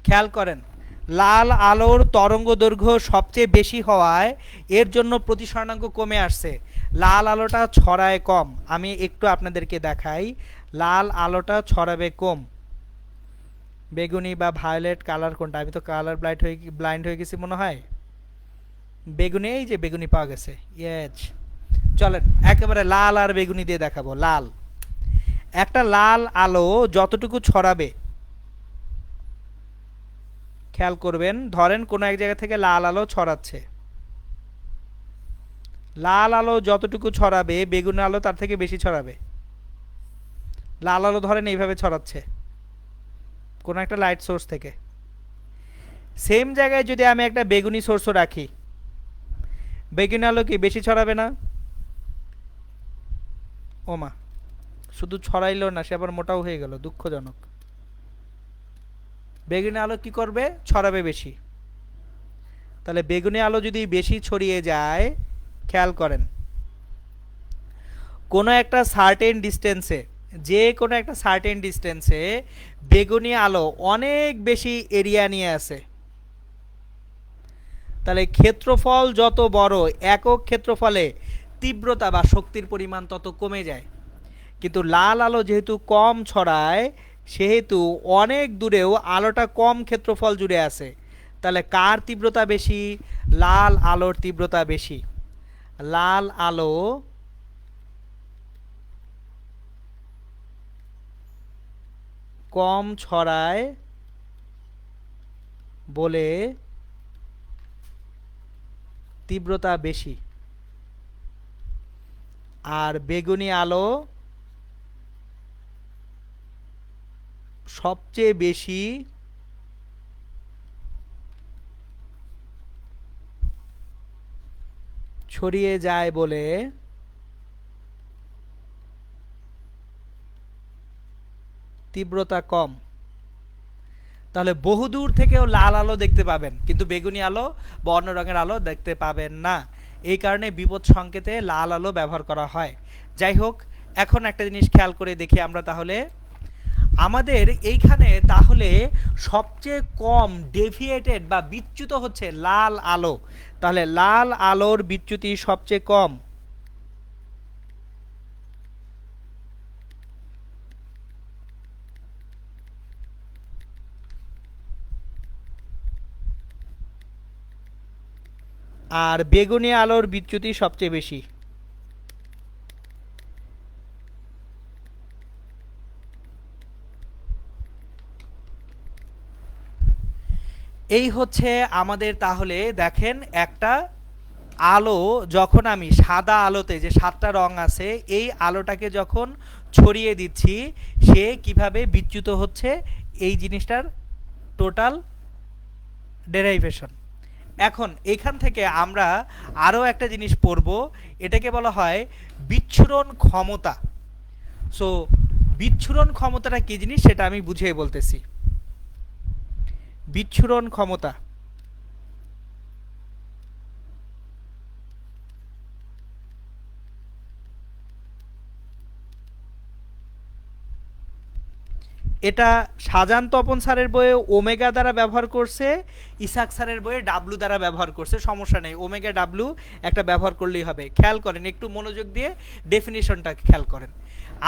খেয়াল করেন, লাল আলোর তরঙ্গ দৈর্ঘ্য সবচেয়ে বেশি হওয়ায় এর জন্য প্রতিসরণাঙ্ক কমে আসছে, লাল আলোটা ছড়ায় কম। আমি একটু আপনাদেরকে দেখাই, লাল আলোটা ছড়াবে কম। বেগুনি বা ভায়োলেট কালার কোনটা? আমি তো কালার ব্লাইন্ড হয়ে গেছি মনে হয়। বেগুনি, এই যে বেগুনি পাওয়া গেছে, ইয়েস। চলেন একেবারে লাল আর বেগুনি দিয়ে দেখাবো। লাল, একটা লাল আলো যতটুকু ছড়াবে, খেয়াল করবেন, ধরেন কোনো এক জায়গা থেকে লাল আলো ছড়াচ্ছে, লাল আলো যতটুকু ছড়াবে বেগুনি আলো তার থেকে বেশি ছড়াবে। লাল আলো ধরেন এইভাবে ছড়াচ্ছে কোনো একটা লাইট সোর্স থেকে, সেম জায়গায় যদি আমি একটা বেগুনি সোর্সও রাখি, বেগুনি আলো কি বেশি ছড়াবে না? ওমা, শুধু ছড়াইলো না, সে আবার মোটাও হয়ে গেল, দুঃখজনক। বেগুনি আলো কি করবে? ছড়াবে বেশি। তাহলে বেগুনি আলো যদি বেশি ছড়িয়ে যায়, খেয়াল করেন, কোনো একটা সার্টেন ডিস্টেন্সে, যে কোনো একটা সার্টেন ডিস্টেন্সে বেগুনি আলো অনেক বেশি এরিয়া নিয়ে আসে। তাহলে ক্ষেত্রফল যত বড়, একক ক্ষেত্রফলে তীব্রতা বা শক্তির পরিমাণ তত কমে যায়। কিন্তু লাল আলো যেহেতু কম ছড়ায়, সেহেতু অনেক দূরেও আলোটা কম ক্ষেত্রফল জুড়ে আছে। তাহলে কার তীব্রতা বেশি? লাল আলোর তীব্রতা বেশি। লাল আলো কম ছড়ায় বলে তীব্রতা বেশি, আর বেগুনি আলো সবচেয়ে বেশি ছড়িয়ে যায় বলে তীব্রতা কম। তাহলে বহুদূর থেকেও লাল আলো দেখতে পাবেন, কিন্তু বেগুনি আলো বা অন্য রঙের আলো দেখতে পাবেন না। এই কারণে বিপদ সংকেতে লাল আলো ব্যবহার করা হয়। যাই হোক, এখন একটা জিনিস খেয়াল করে দেখি আমরা, তাহলে আমাদের এইখানে তাহলে সবচেয়ে কম ডেভিয়েটেড বা বিচ্যুত হচ্ছে লাল আলো। তাহলে লাল আলোর বিচ্যুতি সবচেয়ে কম, আর বেগুনি আলোর বিচ্যুতি সবচেয়ে বেশি। এই হচ্ছে আমাদের, তাহলে দেখেন একটা আলো যখন আমি সাদা আলোতে, যে সাতটা রং আছে, এই আলোটাকে যখন ছড়িয়ে দিচ্ছি, সে কিভাবে বিচ্যুত হচ্ছে, এই জিনিসটার টোটাল ডেরাইভেশন। এখন এখান থেকে আমরা আরও একটা জিনিস পড়ব, এটাকে বলা হয় বিচ্ছুরণ ক্ষমতা। সো বিচ্ছুরণ ক্ষমতাটা কি জিনিস সেটা আমি বুঝিয়ে বলতেছি। বিচ্ছুরণ ক্ষমতা এটা শাহজাহান তপন স্যারের বইয়ে ওমেগা দ্বারা ব্যবহার করছে, ইসাক স্যারের বইয়ে ডাব্লু দ্বারা ব্যবহার করছে, সমস্যা নেই, ওমেগা ডাব্লু একটা ব্যবহার করলেই হবে। খেয়াল করেন, একটু মনোযোগ দিয়ে ডেফিনিশনটা খেয়াল করেন।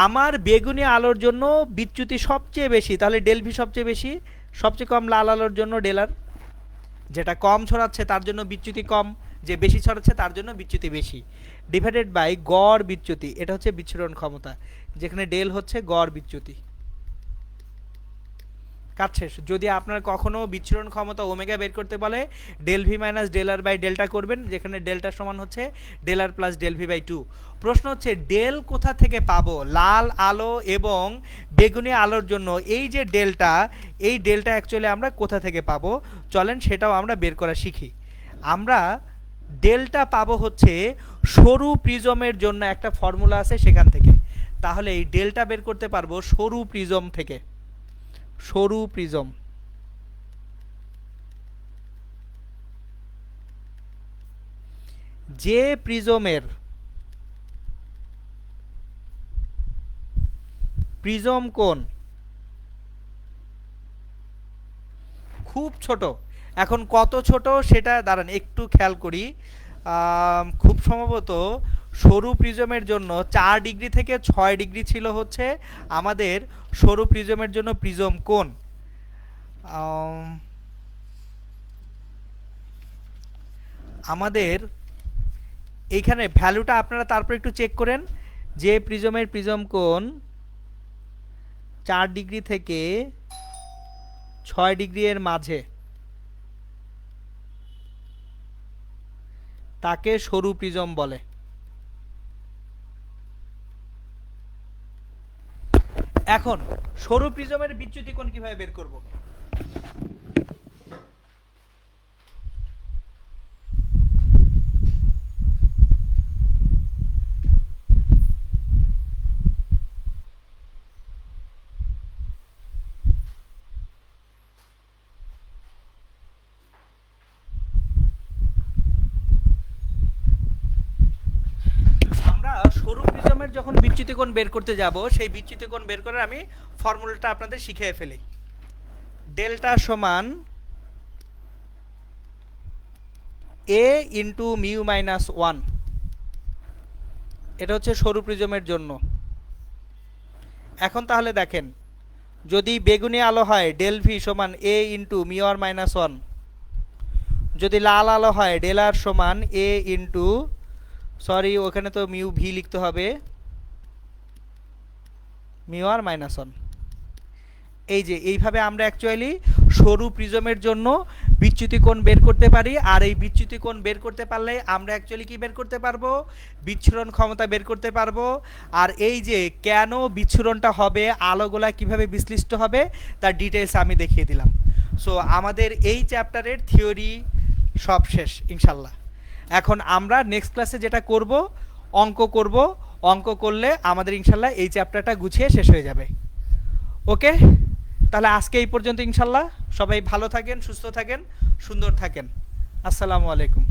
আমার বেগুনি আলোর জন্য বিচ্যুতি সবচেয়ে বেশি, তাহলে ডেল ভি সবচেয়ে বেশি, সবচেয়ে কম লাল আলোর জন্য ডেলার, যেটা কম ছড়াচ্ছে তার জন্য বিচ্যুতি কম, যে বেশি ছড়াচ্ছে তার জন্য বিচ্যুতি বেশি, ডিভাইডেড বাই গড় বিচ্যুতি, এটা হচ্ছে বিচ্ছুরণ ক্ষমতা, যেখানে ডেল হচ্ছে গড় বিচ্যুতি। কাজ শেষ। যদি আপনার কখনো বিচ্ছুরণ ক্ষমতা ওমেগা বের করতে বলে, del V minus del R by delta করবেন, যেখানে ডেল্টা সমান হচ্ছে del R plus del V by 2। প্রশ্ন হচ্ছে ডেল কোথা থেকে পাবো? লাল আলো এবং বেগুনি আলোর জন্য এই যে ডেল্টা, এই ডেল্টা অ্যাকচুয়ালি আমরা কোথা থেকে পাবো, চলেন সেটাও আমরা বের করা শিখি। আমরা ডেল্টা পাবো হচ্ছে সরু প্রিজমের জন্য একটা ফর্মুলা আছে সেখান থেকে। তাহলে এই ডেল্টা বের করতে পারবো সরু প্রিজম থেকে, সরু প্রিজম। যে প্রিজমের প্রিজম কোণ খুব ছোট, এখন কত ছোট সেটা দাঁড়ান একটু খেয়াল করি। খুব সম্ভবত সরু প্রিজমের জন্য 4 ডিগ্রি থেকে 6 ডিগ্রি ছিল হচ্ছে আমাদের সরু প্রিজমের জন্য প্রিজম কোণ। আমাদের এইখানে ভ্যালুটা আপনারা তারপর একটু চেক করেন, যে প্রিজমের প্রিজম কোণ 4 ডিগ্রি থেকে 6 ডিগ্রি এর মাঝে তাকে সরু প্রিজম বলে। এখন সরু প্রিজমের বিচ্যুতি কোণ কিভাবে বের করব? সরু প্রিজমের যখন বিচ্যুতি কোণ বের করতে যাব, সেই বিচ্যুতি কোণ বের করার আমি ফর্মুলাটা আপনাদের শিখিয়ে ফেলি। ডেল্টা সমান এ ইন্টু মিউ মাইনাস 1, এটা হচ্ছে সরু প্রিজমের জন্য। এখন তাহলে দেখেন, যদি বেগুনি আলো হয় ডেল ভি সমান এ ইন্টু মিউ আর মাইনাস 1, যদি লাল আলো হয় ডেল আর সমান এ ইন্টু, সরি ওখানে তো মিউ ভি লিখতে হবে, মিউ আর মাইনাস 1। এই যে এইভাবে আমরা অ্যাকচুয়ালি সরু প্রিজমের জন্য বিচ্যুতি কোণ বের করতে পারি। আর এই বিচ্যুতি কোণ বের করতে পারলে আমরা অ্যাকচুয়ালি কি বের করতে পারবো? বিচ্ছুরণ ক্ষমতা বের করতে পারবো। আর এই যে কেন বিচ্ছুরণটা হবে, আলোগুলা কিভাবে বিশ্লিষ্ট হবে, তার ডিটেলস আমি দেখিয়ে দিলাম। সো আমাদের এই চ্যাপ্টারের থিওরি সব শেষ ইনশাল্লাহ। এখন আমরা নেক্সট ক্লাসে যেটা করব, অঙ্ক করব। অঙ্ক করলে আমাদের ইনশাল্লাহ এই চ্যাপ্টারটা গুছিয়ে শেষ হয়ে যাবে। ওকে, তাহলে আজকে এই পর্যন্ত ইনশাল্লাহ। সবাই ভালো থাকেন, সুস্থ থাকেন, সুন্দর থাকেন। আসসালামু আলাইকুম।